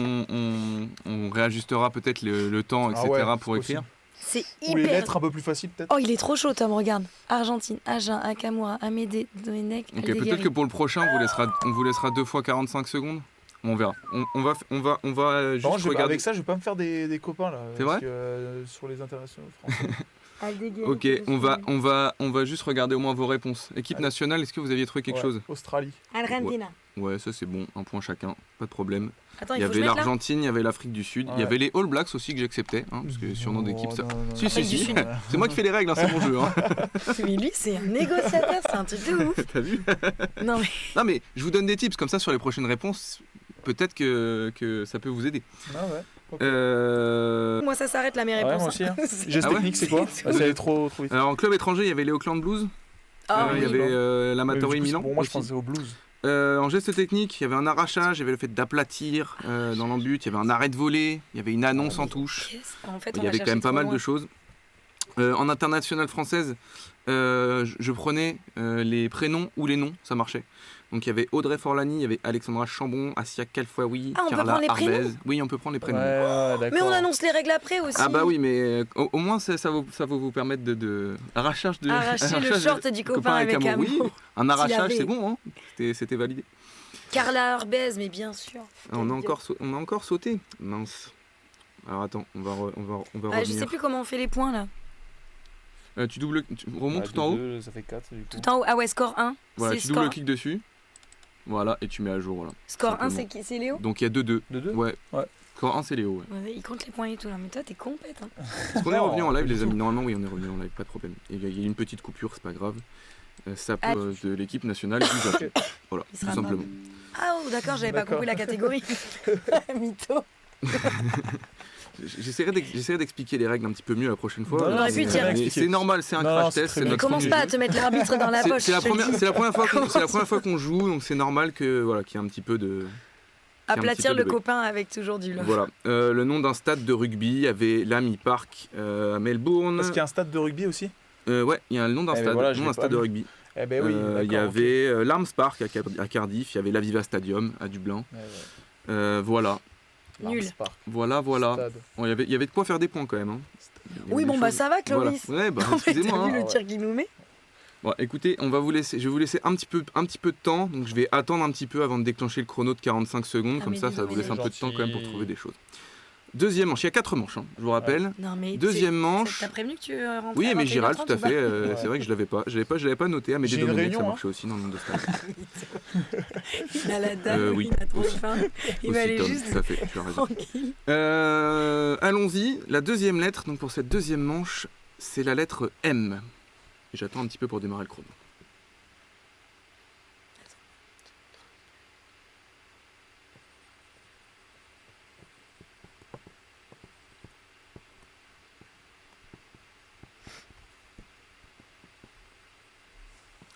on réajustera peut-être le temps, etc. Ah ouais, pour c'est écrire. C'est Ou les hyper. lettres un peu plus faciles, peut-être. Oh, il est trop chaud, Tom, regarde. Argentine, Agen, Akamura, Amédée, Domenech, Ok, peut-être que pour le prochain, on vous laissera 2 fois 45 secondes. On verra. On va Par juste contre, regarder. avec ça, je vais pas me faire des copains là. C'est parce vrai que, sur les internationaux français. Ok, on va juste regarder au moins vos réponses. Équipe Allez. nationale, est-ce que vous aviez trouvé quelque Ouais, chose? Australie. Argentina. Ouais, ça c'est bon, un point chacun, pas de problème. Attends, Il il y faut que je avait mette là. l'Argentine, il y avait l'Afrique du Sud, il y Ouais. avait les All Blacks aussi que j'acceptais, hein, parce que surnom d'équipe ça. Oh, non, Si, si, Afrique du si. Sud. C'est moi qui fais les règles, hein, c'est mon jeu. Hein. Mais lui, c'est un négociateur, c'est un truc de ouf. T'as vu? Non, mais Non mais je vous donne des tips, comme ça sur les prochaines réponses, peut-être que ça peut vous aider. Ah ouais. Ok. moi, ça s'arrête là, mes Ouais, réponses. moi aussi. Hein. Geste Ah ouais technique, c'est quoi? C'est Ah, tout. c'est allé trop vite. Alors en club étranger, il y avait les Auckland Blues, Ah il y oui, avait bon. l'Amatori Mais du coup, Milan. Pour moi, je aussi. pensais au blues. En geste technique, il y avait un arrachage, il y avait le fait d'aplatir dans l'embut, il y avait un arrêt de volée, il y avait une annonce en touche. En fait, Il on y a avait quand cherché même pas trop mal loin. de choses. En internationale française, je prenais les prénoms ou les noms, ça marchait. Donc il y avait Audrey Forlani, il y avait Alexandra Chambon, Assia Kalfaoui, Ah, on peut Carla prendre les Arbez. prénoms Oui, on peut prendre les Ouais, prénoms. ouais, d'accord. Mais on annonce les règles après aussi. Ah bah oui, mais au moins ça va vous permettre de arrachage de Arracher le arrachage short de- du copain avec amour. amour. Oui, un arrachage, avait. c'est bon, hein. C'était validé. Carla Arbez, mais bien sûr. Ah, on a encore sauté. Mince. Alors attends, on va Ah, revenir. je sais plus comment on fait les points là. Tu remontes tout en haut. Ça fait 4 du coup. Tout en haut. Ah ouais, score 1. Voilà, c'est tu score... double-cliques dessus. Voilà, et tu mets à jour. Voilà. Score 1, simplement. c'est Léo. Donc il y a 2-2. De 2 Ouais. Ouais. Score 1, c'est Léo. Ouais. Ouais, il compte les points et tout là. Mais toi, t'es complète. Hein. Est-ce qu'on est Non, revenu en live, pas du les amis? tout. Normalement, oui, on est revenu en live, pas de problème. Et il y a une petite coupure, c'est pas grave. Ça Ah. peut de l'équipe nationale du Japon. Voilà, Il tout sera simplement. Ah oh, d'accord, j'avais pas D'accord. compris la catégorie. Mytho. J'essaierai d'expliquer les règles un petit peu mieux la prochaine fois. Non, on aurait pu Mais- dire. mais c'est normal, c'est un Non, crash c'est test, très c'est bien. Mais notre commence premier pas à jeu. te mettre l'arbitre dans la poche. C'est la je te le première, dis. c'est la première fois qu'on, Commence. c'est la première fois qu'on joue, donc c'est normal que voilà qu'il y ait un petit peu de. Aplatir peu de le bug. copain avec toujours du love. Voilà. Le nom d'un stade de rugby, il y avait l'Ami Park à Melbourne. Est-ce qu'il y a un stade de rugby aussi? Ouais, il y a le nom d'un Eh ben stade, voilà, je nom l'ai d'un pas stade de vu. rugby. Eh ben oui, Il y d'accord, ok. avait l'Arms Park à Cardiff, il y avait l'Aviva Stadium à Dublin. Ouais, ouais. Voilà. Nul. Lars Park, Voilà. stade. Bon, il y avait de quoi faire des points quand même. Hein. Il y avait Oui, des bon bah choses. ça va, Voilà. Clovis. Ouais, bah Non, mais excusez-moi. t'as hein. vu le ouais. tir qu'il nous met? Bon, écoutez, je vais vous laisser un petit peu de temps. Donc je vais attendre un petit peu avant de déclencher le chrono de 45 secondes. Ah, Comme mais ça, dis ça donc, vous laisse un il est peu de temps quand même pour gentil. trouver des choses. Deuxième manche, il y a 4 manches, hein, je vous rappelle. Non mais Deuxième manche. T'as prévenu que tu rentrais Oui, à mais Giral, 21h30 tout à ou pas fait. Ouais. C'est vrai que je l'avais pas noté. Mais J'ai des une Dominique, ça réunion, marchait aussi dans le nom de stade. Il a la dalle, Oui, il a trop aussi. faim. Il va Aussi, aller Tom, juste tout à fait, tu as raison. tranquille. Allons-y, la deuxième lettre, donc pour cette deuxième manche, c'est la lettre M. Et j'attends un petit peu pour démarrer le chrono.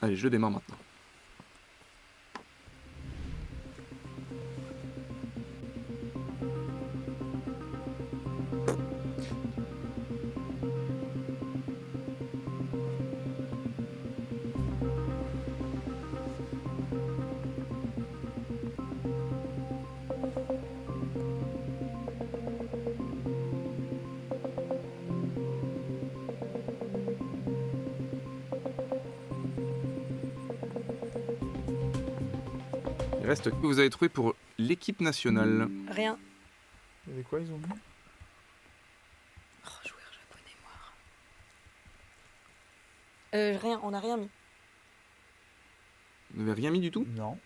Allez, je démarre maintenant. Il reste que vous avez trouvé pour l'équipe nationale. Rien. Il y avait quoi, ils ont mis? Oh, joueur japonais noir. Rien, on n'a rien mis. Vous n'avez rien mis du tout? Non.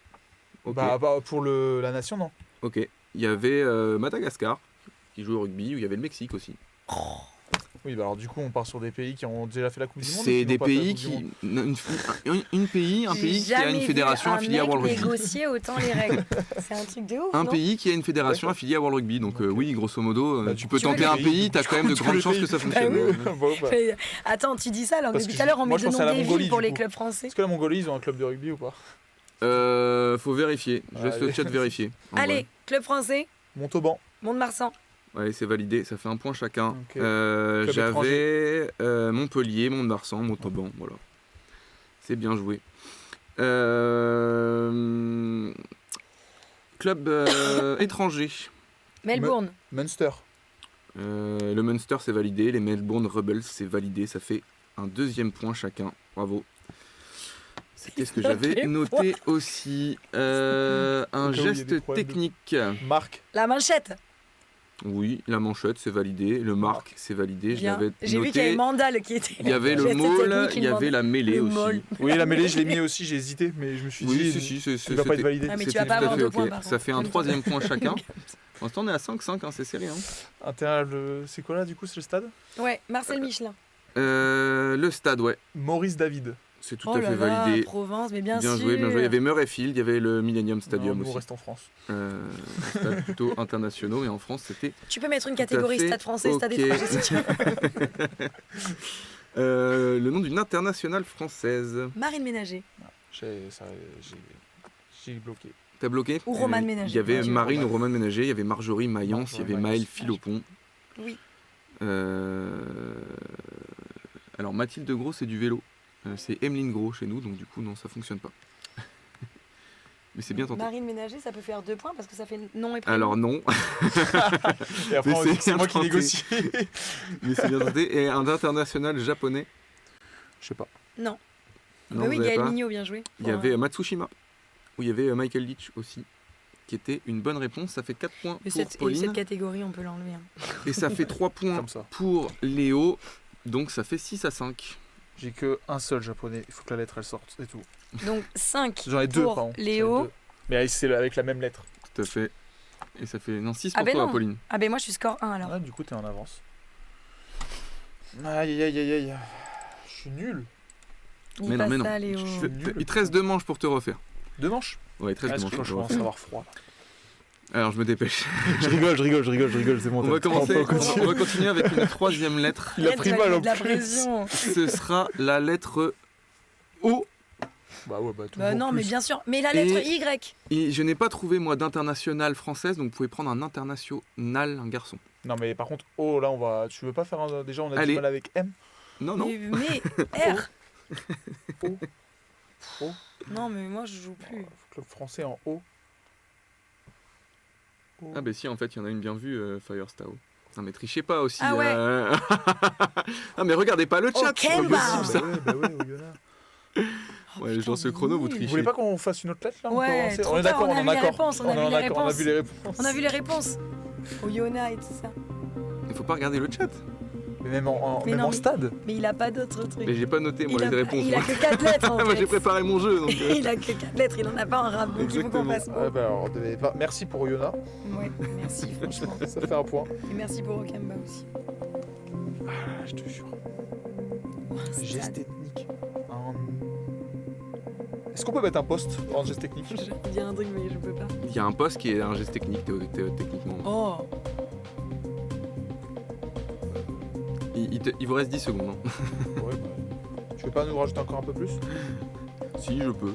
Ok. Bah, pour la nation, non. Ok. Il y avait Madagascar qui joue au rugby, où il y avait le Mexique aussi. Oui, bah alors du coup, on part sur des pays qui ont déjà fait la Coupe du Monde. ou C'est qui des n'ont pas fait la pays Coupe du qui. Monde Un pays qui a une fédération affiliée à World Rugby. Rugby. Négocier autant les règles. C'est un truc de ouf. Un non pays qui a une fédération D'accord. affiliée à World Rugby. Donc Ok. oui, grosso modo, Bah, tu du peux coup, tenter tu un veux les pays, pays. t'as quand même de Tu veux grandes les chances que pays. ça Bah fonctionne. oui. Bon, bah. Attends, tu dis ça alors que Parce depuis que tout à l'heure on moi, met je deux pensais à noms la des Mongolie, villes pour du les coup. clubs français. Est-ce que la Mongolie, ils ont un club de rugby ou pas? Faut vérifier. Je laisse le Allez. chat vérifier. en Allez, vrai. club français, Montauban. Mont-de-Marsan. Allez, c'est validé. Ça fait un point chacun. Ok. J'avais Montpellier, Mont-de-Marsan, Montauban. Voilà. C'est bien joué. Club étranger. Melbourne. Munster. Le Munster, c'est validé. Les Melbourne Rebels, c'est validé. Ça fait un deuxième point chacun. Bravo. C'était ce que j'avais Deuxième noté aussi. Un Au cas où il y a des geste problèmes de- technique. Marc. La manchette. Oui, la manchette, c'est validé. Le marque, c'est validé. Je Bien. l'avais J'ai vu qu'il y avait noté. Mandal qui était. Il y avait le Geste maul, technique, il y avait la mêlée Le aussi. maul. Oui, la mêlée, je l'ai mis aussi, j'ai hésité, mais je me suis Oui, dit, si, il va pas être c'était- validé. Ah, mais tu c'était vas pas tout à avoir fait 2 ok. points, par Ça contre. fait un troisième point chacun. Pour l'instant, on est à 5-5, hein, c'est serré. Hein. C'est quoi là, du coup, c'est le stade Ouais, Marcel Michelin. Le stade, ouais, Maurice David. c'est tout Oh à là fait là, validé. Provence, mais bien Bien sûr. joué, bien joué. Il y avait Murrayfield, il y avait le Millennium Stadium Non, nous, on aussi. reste en France. Stade plutôt internationaux, mais en France, c'était Tu peux mettre une Tout à catégorie fait, stade français, stade ok. étranger si tu veux. le nom d'une internationale française. Marine Ménager. J'ai bloqué. T'as bloqué Ou Romane Ménager. Il y avait Ouais, Marine Romane. ou Romane Ménager, il y avait Marjorie Mayence, il y Marjorie avait Mayence. Maëlle Philopon. Oui. Alors Mathilde Gros, c'est du vélo. C'est Emeline Gros chez nous, donc du coup, non, ça fonctionne pas. Mais c'est bien tenté. Marine Ménager, ça peut faire 2 points parce que ça fait nom et prénom. Alors non, Et après, Mais on dit que c'est c'est moi qui tenté. négocie. mais c'est bien tenté. Et un international japonais. Je sais pas. Non. Non, Bah oui, vous avez Gaël pas. Mignot, bien joué. Il y avait Matsushima, où il y avait Michael Leach aussi, qui était une bonne réponse. Ça fait 4 points Mais pour cette Pauline. catégorie, on peut l'enlever. Hein. Et ça fait 3 points Comme ça. pour Léo. Donc ça fait 6-5. J'ai que un seul japonais. Il faut que la lettre elle sorte, c'est tout. Donc 5 J'en ai deux, pour pardon. J'en ai Léo. deux. Mais c'est avec la même lettre. Tout à fait. Et ça fait. Non, 6 Ah pour ben toi, non. Pauline. Ah ben moi je suis score 1 alors. Ah, du coup, t'es en avance. Aïe, aïe, aïe, aïe. Je suis nul. Dis Mais pas non, mais ça, non. Léo. Je- nul. Il te reste 2 manches pour te refaire. 2 manches. Ouais, il te reste 2 manches Je pour te commence à refaire. avoir froid. Alors je me dépêche. Je rigole, c'est bon. On va commencer. On peut continuer. On va continuer avec une troisième lettre. Il a Arrête, pris tu vas mal mettre en de la plus. pression. Ce sera la lettre O. Bah ouais, bah Bah toujours non, mais plus. bien sûr. Mais la lettre Et- Y. Et je n'ai pas trouvé moi d'international française, donc vous pouvez prendre un international, un garçon. Non, mais par contre, oh là, on va. Tu veux pas faire un. Déjà, on a Allez. du mal avec M. Non, non. Mais R. O. O. Non, mais moi je joue plus. Club français en O. O. Ah bah si, en fait, il y en a une bien vue, Firestao. Non mais trichez pas aussi. Ah ouais. Ah mais regardez pas le chat, c'est pas Kemba. possible ça. Bah ouais, Oyonnax. Oh, Ouais, putain, dans ce mais chrono, vous nul. trichez. Vous voulez pas qu'on fasse une autre lettre là? On peut Ouais, avancer trop on est tard, d'accord, on a on vu est les d'accord. réponses, on a est vu les d'accord, on a réponses. vu les réponses. On a vu les réponses. Oyonnax et tout ça. Il faut pas regarder le chat. Mais même en, Mais même non, en mais- stade. Mais il a pas d'autres trucs. Mais j'ai pas noté moi il, a, les réponses. il a moi. que 4 lettres en Moi fait. j'ai préparé mon jeu donc. Il a que 4 lettres, il en a pas un rap, donc il faut qu'on Exactement. fasse. Ah bah alors, merci pour Oyonnax. Ouais, merci franchement. Ça fait un point. Et merci pour Okamba aussi. Ah, je te jure. Oh, Geste stade. technique. Est-ce qu'on peut mettre un poste en geste technique? Je vais dire un truc, mais je peux pas. Il y a un poste qui est un geste technique techniquement. Oh, Il vous reste 10 secondes. Hein. Ouais, bah. Tu veux pas nous rajouter encore un peu plus? Si je peux.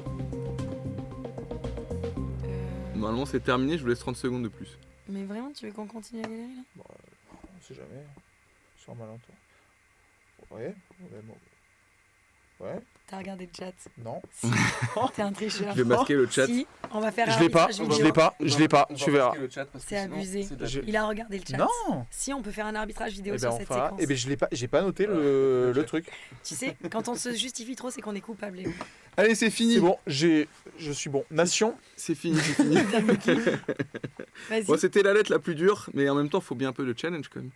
Normalement c'est terminé, je vous laisse 30 secondes de plus. mais vraiment, tu veux qu'on continue à galérer là? On sait jamais. Sur un malin toi. Ouais, ouais. T'as regardé le chat. Non. Si, t'es un tricheur. Je vais masquer le chat. Si, on va faire Je l'ai pas, arbitrage je vidéo. l'ai pas, je l'ai pas, tu verras. C'est abusé. Je- Il a regardé le chat. Non. Si, on peut faire un arbitrage vidéo Eh sur ben cette enfin, séquence. eh ben je l'ai pas, j'ai pas noté le truc. Tu sais, quand on se justifie trop, c'est qu'on est coupable. Léo. Allez c'est fini. C'est bon, je suis bon. Nation. C'est fini, c'est fini. Vas-y. Bon, c'était la lettre la plus dure, mais en même temps, il faut bien un peu de challenge quand même.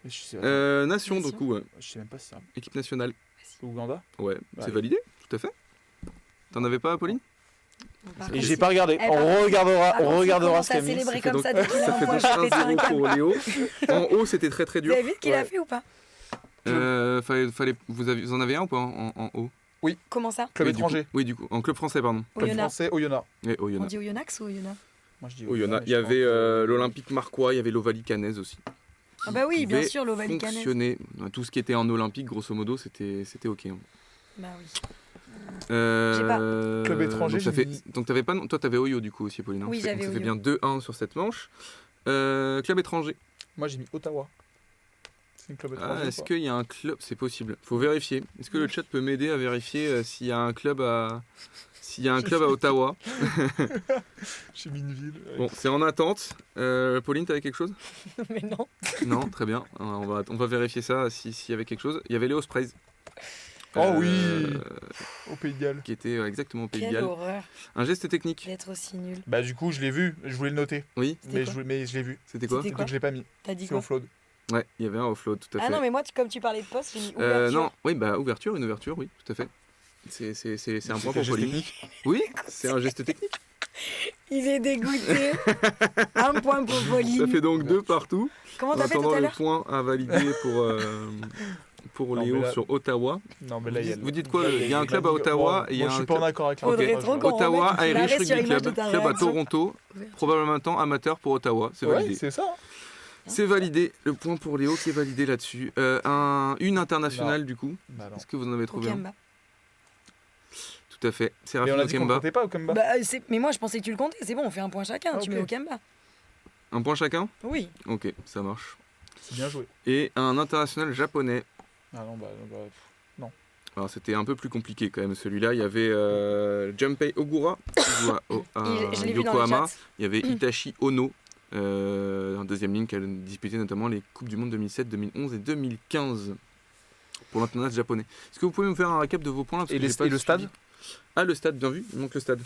Je sais, Nation, Nation. du coup, je sais même pas si c'est un équipe nationale. Ouganda. Ouais, c'est Allez. validé, tout à fait. T'en avais pas, Pauline Par Et contre, j'ai si- pas regardé. Eh, par contre, On regardera, par on contre, regardera s'il ce qu'a commence à mis. célébrer Ça fait comme ça dès qu'il a Ça un fait point, donc je vais péter un 1-0 câble. pour Léo. En haut, c'était très très Vous dur. avez vu ce qu'il a Ouais. fait ou pas? Vous en avez un ou pas en haut Comment ça? Club Oui, du étranger. coup. Oui, du coup, en club français, pardon. Club Oyonnax. français, Oyonnax. Et Oyonnax. On dit Oyonnax ou Oyonnax? Moi je dis Oyonnax. mais Il y je avait pense que- l'Olympique Marcois, il y avait l'Ovalie Cannaise aussi. Ah bah oui, bien Pouvait sûr, l'Ovalie Cannaise. Fonctionner. Tout ce qui était en Olympique, grosso modo, c'était ok. Hein. Bah oui. pas. Club étranger, Donc, ça j'ai fait... mis- donc t'avais pas... Toi, t'avais Oyo du coup aussi, Pauline. Hein. Oui, Donc, j'avais ça fait Oyo. bien 2-1 sur cette manche. Club étranger. Moi, j'ai mis Ottawa. C'est une club étranger. Ah, ou est-ce pas qu'il y a un club? C'est possible. Faut vérifier. Est-ce que le chat peut m'aider à vérifier s'il y a un club à... S'il y a un club à Ottawa? J'ai mis une ville. Bon, c'est en attente. Pauline, t'avais quelque chose? Mais non. Non, très bien. On va vérifier ça s'il y avait quelque chose. Il y avait Léo Sprays. Oh oui. Au Pays de Galles. Qui était exactement au Pays de Quelle Galles. horreur Un geste technique. d'être aussi nul. Bah, du coup, je l'ai vu. Je voulais le noter. Oui, Mais quoi je l'ai vu. c'était quoi? C'était Donc, je l'ai pas mis. T'as dit C'est quoi offload. Ouais, il y avait un offload, tout à fait. Ah non, mais moi, comme tu parlais de poste, j'ai mis ouverture. Non, oui, bah ouverture, une ouverture, oui, tout à fait. C'est un point pour geste Pauline. technique. Oui, c'est un geste technique. Il est dégoûté. Un point pour Pauline. Ça fait donc 2 partout. Comment En t'as fait tout attendant à le l'heure point à valider pour Non, Léo mais là- sur Ottawa. Non, mais là, il y a. Vous dites quoi, il y a un club à Ottawa et il y a Moi, je un suis pas en club- accord avec Faudrait la trop qu'on Ottawa remette l'arrêt Irish sur Rugby image Club, de ta club à réaction. Toronto, Ouverture. probablement un temps amateur pour Ottawa, c'est Ouais, validé. c'est ça. C'est validé, le point pour Léo qui est validé là-dessus. Une internationale du coup, Bah, non. est-ce que vous en avez trouvé un? Okemba. Tout à fait, c'est Mais on Rafin a dit qu'on Okemba. comptait pas Okemba. Bah, mais moi, je pensais que tu le comptais. C'est bon, on fait un point chacun. Ah, Tu ok. mets Okemba. Un point chacun? Oui. Ok, ça marche. C'est bien joué. Et un international japonais. Ah non, bah. Alors c'était un peu plus compliqué quand même celui-là. Il y avait Junpei Ogura qui joue à Je l'ai vu dans le Yokohama. chat. Il y avait Itachi Ono en deuxième ligne qui a disputé notamment les Coupes du Monde 2007, 2011 et 2015 pour l'international japonais. Est-ce que vous pouvez me faire un récap de vos points là, parce Et que les- j'ai pas et le stade suivi. Ah le stade, bien vu, il manque le stade.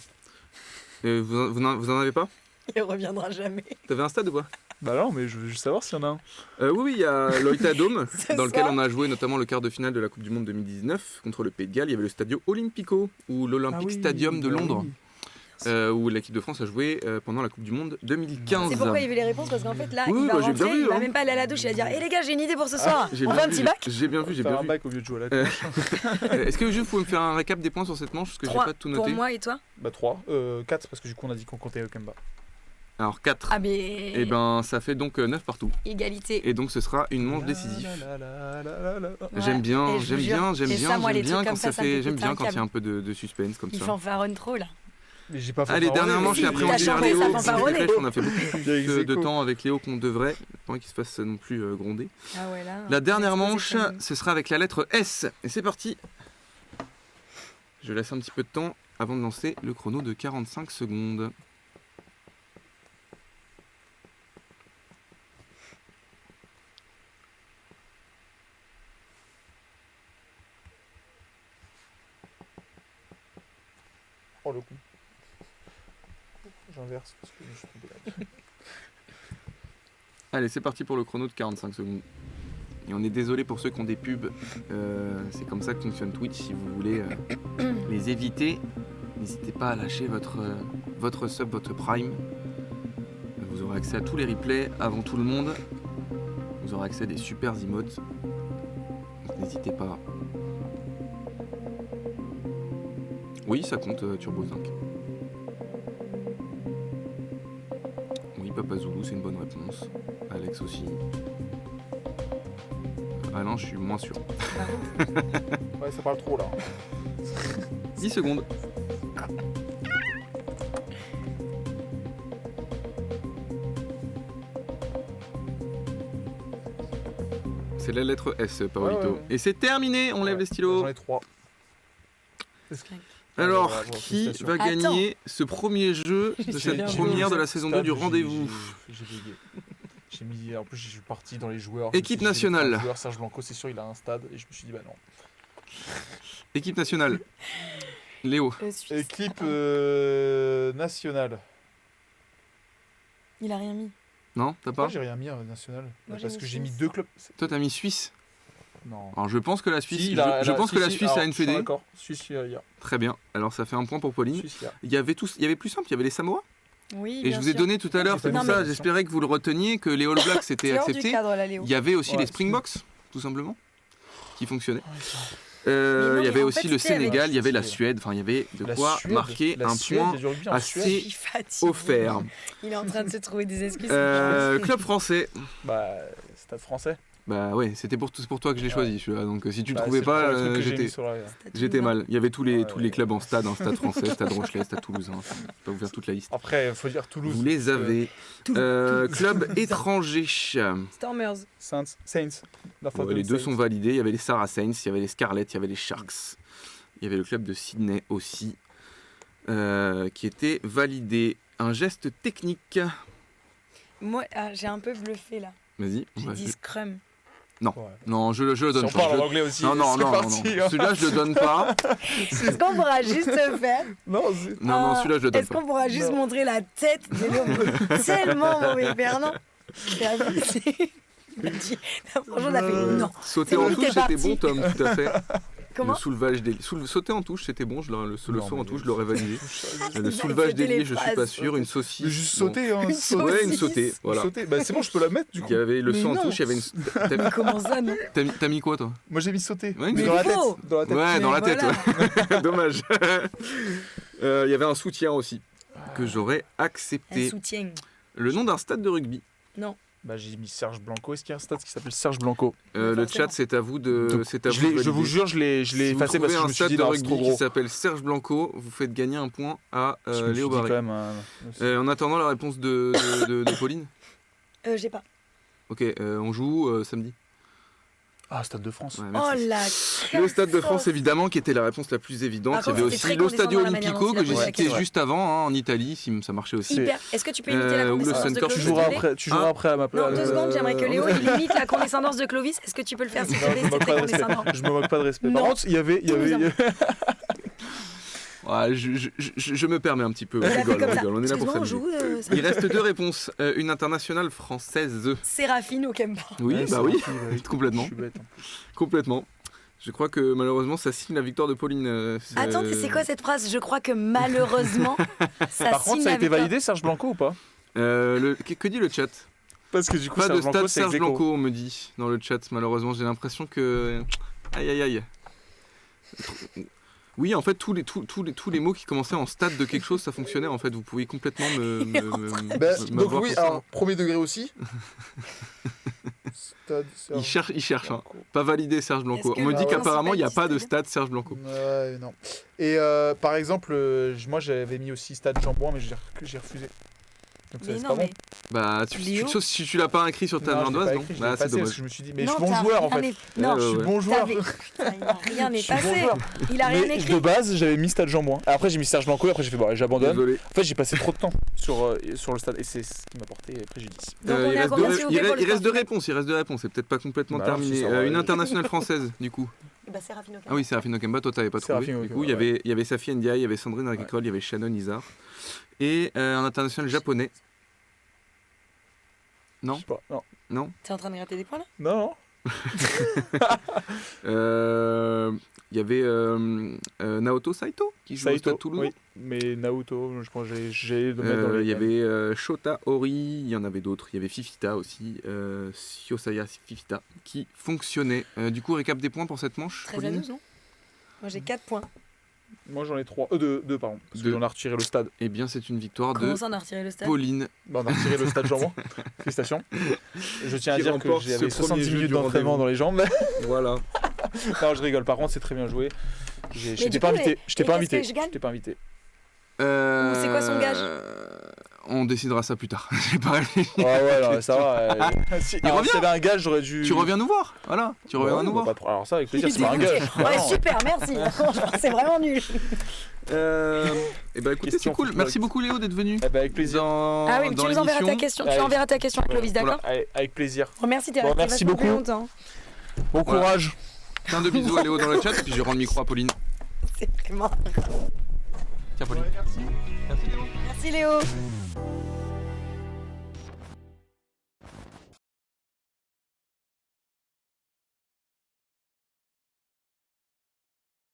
Vous en avez pas? Il reviendra jamais. T'avais un stade ou pas? Bah non, mais je veux juste savoir s'il y en a un. Oui, il y a l'Oita Dome, C'est dans lequel ça. on a joué notamment le quart de finale de la Coupe du Monde 2019 contre le Pays de Galles. Il y avait le Stadio Olimpico, ou l'Olympic Stadium de Londres, où l'équipe de France a joué pendant la Coupe du Monde 2015. C'est pourquoi il veut les réponses parce qu'en fait là, Oui, il va bah, j'ai rentrer, bien vu, il va hein. même pas aller à la douche, il va dire "Eh les gars, j'ai une idée pour ce soir. J'ai On bien fait un vu, petit bac J'ai bien vu, j'ai Faire bien un vu. bac au lieu de jouer à la Euh, touche. Est-ce que juste vous pouvez me faire un récap des points sur cette manche, parce que j'ai 3 pas tout pour noté. moi et toi. Bah 3, 4 parce que du coup on a dit qu'on comptait Okemba. Alors 4. Ah mais Et ben ça fait donc 9 partout. égalité. Et donc ce sera une manche décisive. Ouais. J'aime bien, Et je vous j'aime jure, bien, j'aime et ça, bien, moi, les j'aime bien trucs quand comme ça, ça me fait, fait j'aime péter bien un quand il y a câble. un peu de suspense comme Il ça. fanfaronne trop là. Mais j'ai pas Allez, dernièrement, Si, j'ai appris t'as à dire chanté, Léo. ça c'est fanfaronnait. des flèches, on a fait beaucoup Il y a plus de Execo. temps avec Léo qu'on devrait, pas qu'il se fasse non plus gronder. Ah ouais là. La dernière c'est manche, quand même- ce sera avec la lettre S. Et c'est parti. Je laisse un petit peu de temps avant de lancer le chrono de 45 secondes. Oh le coup. J'inverse parce que je suis tombé là. Allez, c'est parti pour le chrono de 45 secondes. Et on est désolé pour ceux qui ont des pubs. C'est comme ça que fonctionne Twitch. Si vous voulez les éviter, n'hésitez pas à lâcher votre sub, votre prime. Vous aurez accès à tous les replays avant tout le monde. Vous aurez accès à des super emotes. Donc n'hésitez pas. Oui, ça compte Turbo 5. Oui, Papa Zoulou, c'est une bonne réponse. Alex aussi. Alain, je suis moins sûr. Ouais, ça parle trop là. 10 secondes. C'est la lettre S, Paolito. Ouais, ouais. Et c'est terminé, on lève les stylos. J'en ai 3. Alors, Ouais, ouais, qui félicitations. va Attends. gagner ce premier jeu de J'ai cette bien première joué. de la saison 2 du rendez-vous? J'ai bugué. J'ai mis, en plus, je suis parti dans les joueurs. Équipe Je me suis dit, nationale. le joueur Serge Blanco, c'est sûr, il a un stade. Et je me suis dit, bah non. Équipe nationale. Léo. Suisse. Équipe nationale. Il a rien mis. Non, t'as Pourquoi pas? j'ai rien mis national Moi, j'ai Parce mis que j'ai mis Suisse. 2 clubs. Toi, t'as mis Suisse. Non. Alors, je pense que la Suisse, Si, je pense que la Suisse a une alors, je suis fédé. D'accord, Suisse, il y a. Très bien. Alors, ça fait un point pour Pauline. Suisse, il y a. Il y avait plus simple, il y avait les Samoa. Oui, Et bien je vous ai sûr. donné tout à l'heure, J'ai c'est pas pour mis ça, la j'espérais que vous le reteniez, que les All Blacks étaient C'est hors du acceptés. cadre là, Léo. Il y avait aussi Ouais, les si. Springboks, tout simplement, qui fonctionnaient. Mais non, Il y avait mais en aussi fait, le c'était avec- Sénégal, il y avait la Suisse. Suède, enfin il y avait de La quoi Suède, marquer la un Suède, point il y a du rugby en assez Je suis fatiguée. offert. Il est en train de se trouver des excuses. Club français, Bah, Stade français. Bah ouais, c'est pour toi que je l'ai choisi celui-là. Donc si tu le Bah, trouvais c'est le pas, premier truc que j'ai mis j'étais sur la- j'étais mal. Il y avait tous les Ouais. clubs en stade, Stade Français, Stade Rochelet, Stade Toulousain. Je vais pas vous faire toute la liste. Après, il faut dire Toulouse. Vous les avez. Club étranger. Stormers. Saints. Ouais, les deux sont validés. Il y avait les Saracens, il y avait les Scarlets, il y avait les Sharks. Il y avait le club de Sydney aussi, qui était validé. Un geste technique. Moi, j'ai un peu bluffé là. Vas-y. J'ai dit scrum. Non, je le Si donne on pas. parle en anglais aussi. Non, c'est parti. hein. Celui-là, je le donne pas. Est-ce qu'on pourra juste faire Non, c'est- Non, celui-là, je le donne Est-ce pas. qu'on pourra juste Non. montrer la tête de Léo tellement mauvais perdant. J'ai abusé. Il a dit- Franchement, on a fait non. Sauter en T'es touche, parti. c'était bon, Tom, tout à fait. Comment Le soulevage d'ailier. Sauter en touche, c'était bon. Le saut en touche, je l'aurais validé. Le C'était soulevage les d'ailier, je suis phrases. pas sûr. Une saucisse. Mais juste bon. sauter, hein. Une sauter. Ouais, une saucisse. sautée. Voilà. Sauter. Bah, c'est bon, je peux la mettre du coup. Il y avait le Mais saut en non. touche, il y avait une. Mais comment ça, non T'as mis quoi, toi? Moi, j'ai mis sauter. Ouais, Mais mais dans la tête. faux. Dans la tête. Ouais, dans la Mais tête, voilà. ouais. Dommage. Il y avait un soutien aussi que j'aurais Un accepté. soutien. Le nom d'un stade de rugby. Bah, j'ai mis Serge Blanco. Est-ce qu'il y a un stade qui s'appelle Serge Blanco? Le Forcément. chat, c'est à vous de. Donc, C'est à je vous de l'ai- je vous valider. jure, je l'ai Si vous effacé parce trouvez que je un me suis stade dit de non, c'est trop rugby qui gros. s'appelle Serge Blanco, vous faites gagner un point à Je me suis Léo dit quand Barré. même. En attendant la réponse de Pauline. J'ai pas. Ok, on joue samedi. Ah, Stade de France. Ouais, Oh merci. la Le Stade de France, évidemment, qui était la réponse la plus évidente. Par Il y avait contre, c'était aussi très le Stadio condescendant la manière Olimpico dont il que a j'ai posé la cité question. juste avant en Italie, ça marchait aussi. Hyper. Est-ce que tu peux imiter la ou le condescendance de Center, Clovis Tu je joueras s'il te plaît après, tu joueras après à ma place. Non, 2 secondes, j'aimerais que Léo il imite la condescendance de Clovis. Est-ce que tu peux le faire s'il te Non, plaît je me C'est moque très pas de respect. condescendant. Je me moque pas de respect. Non. Par contre, il y avait. Ouais, je me permets un petit peu. On On l'a fait rigole, comme ça. on est là pour Excuse-moi, on s'amuser. joue. Ça- Il reste deux réponses. Une internationale française. Séraphine au Kemba. Oui, Ouais, bah c'est oui, gentil, bah oui. complètement. Je suis bête. Complètement. Je crois que malheureusement ça signe la victoire de Pauline. Attends, c'est quoi cette phrase? Je crois que malheureusement, ça Par contre, signe ça a la été victoire. validé, Serge Blanco ou pas? Que dit le chat? Parce que du coup, Pas de Serge Blanco, stade c'est Serge ex aequo. Blanco, on me dit dans le chat. Malheureusement, j'ai l'impression que. Aïe aïe aïe. Oui, en fait, tous les mots qui commençaient en stade de quelque chose, ça fonctionnait. En fait, vous pouviez complètement Donc m'avoir oui, pour ça. alors premier degré aussi. Stade Serge Il cherche. Hein. Blanco. Pas validé Serge Blanco. Est-ce On que me dit le qu'apparemment, il n'y a pas de principal stade Serge Blanco. Ouais, non. Et par exemple, moi j'avais mis aussi Stade Jean-Bouin, mais j'ai refusé. Donc Mais c'est non, pas bon. mais. Bah, Léo sauf si tu l'as pas écrit sur ta Non, main je l'ai d'oise, pas non écrit, je l'ai Bah, c'est effacé parce dommage. que je me suis dit, mais Non, je suis bon t'as joueur en rien fait. é- Non, Je suis ouais. bon joueur. t'avais- Putain, rien n'est Je suis bon passé. joueur. Il a rien Mais écrit. de base, j'avais mis Stade Jean-Bouin. Après, j'ai mis Serge Blanco et après j'ai fait bon, allez, j'abandonne. Désolé. En fait, j'ai passé trop de temps sur le stade et c'est ce qui m'a porté préjudice. Donc on il est à reste combien, deux, s'il vous il plaît, pour le reste deux score réponses, c'est peut-être pas complètement Bah alors, terminé. si ça va, Une ouais. internationale française, du coup. Bah, Séraphine au Kemba. Ah oui, Serafine Okemba, toi t'avais pas trouvé. Séraphine Du coup, Okemba, il y avait Safi Ndiaye, il y avait Sandrine Agricole, il y avait Shannon Izar. Et un international japonais. Je Non sais pas. Non. Non T'es en train de gratter des points là? Non. Il y avait Naoto Saito qui joue au Stade Toulouse. oui. Mais Naoto, je pense que j'ai le mettre dans les Il y avait Shota Ori, il y en avait d'autres. Il y avait Fifita aussi, Shiosaya Fifita, qui fonctionnait. Du coup, récap des points pour cette manche. 13 à Pauline 12, non? Moi j'ai 4 points. Moi j'en ai 3. 2 pardon. Parce que Deux. j'en ai retiré le stade. Eh bien, c'est une victoire Comment de ça on a retiré le stade? Pauline. Bah, on a retiré le stade Jean-Bouin. Félicitations. Je tiens à Qui dire que remporte j'avais ce premier 70 jeu minutes du d'entraînement rendez-vous. dans les jambes. Voilà. Non, je rigole. Par contre, c'est très bien joué. Je Mais t'ai du pas coup, invité. Je t'ai et pas qu'est-ce invité. que je gagne Je t'ai pas invité. c'est quoi son gage? On décidera ça plus tard. J'ai pas réfléchi. Ah ouais, non, ça va. Si, Il alors, revient. s'il y avait un gage, j'aurais dû. Tu reviens nous voir. Voilà. Tu reviens Ouais, nous bah, voir. pas de- Alors ça, avec plaisir, Il c'est pas un est gage. dégoûté. Ah Ouais, non. super, merci. Franchement, c'est vraiment nul. Et ben écoutez, c'est Question cool. football. Merci beaucoup Léo d'être venu. Eh ben, avec plaisir. Dans, Ah oui, mais dans tu nous enverras ta l'émission. question. Tu Allez. enverras ta question à Clovis, d'accord? Allez, avec plaisir. Remercie, t'es Bon, resté merci vachement plus beaucoup. longtemps. Bon Voilà. courage. Plein de bisous à Léo dans le chat. Et puis je rends le micro à Pauline. C'est vraiment. Tiens Pauline. Merci Léo. Merci Léo.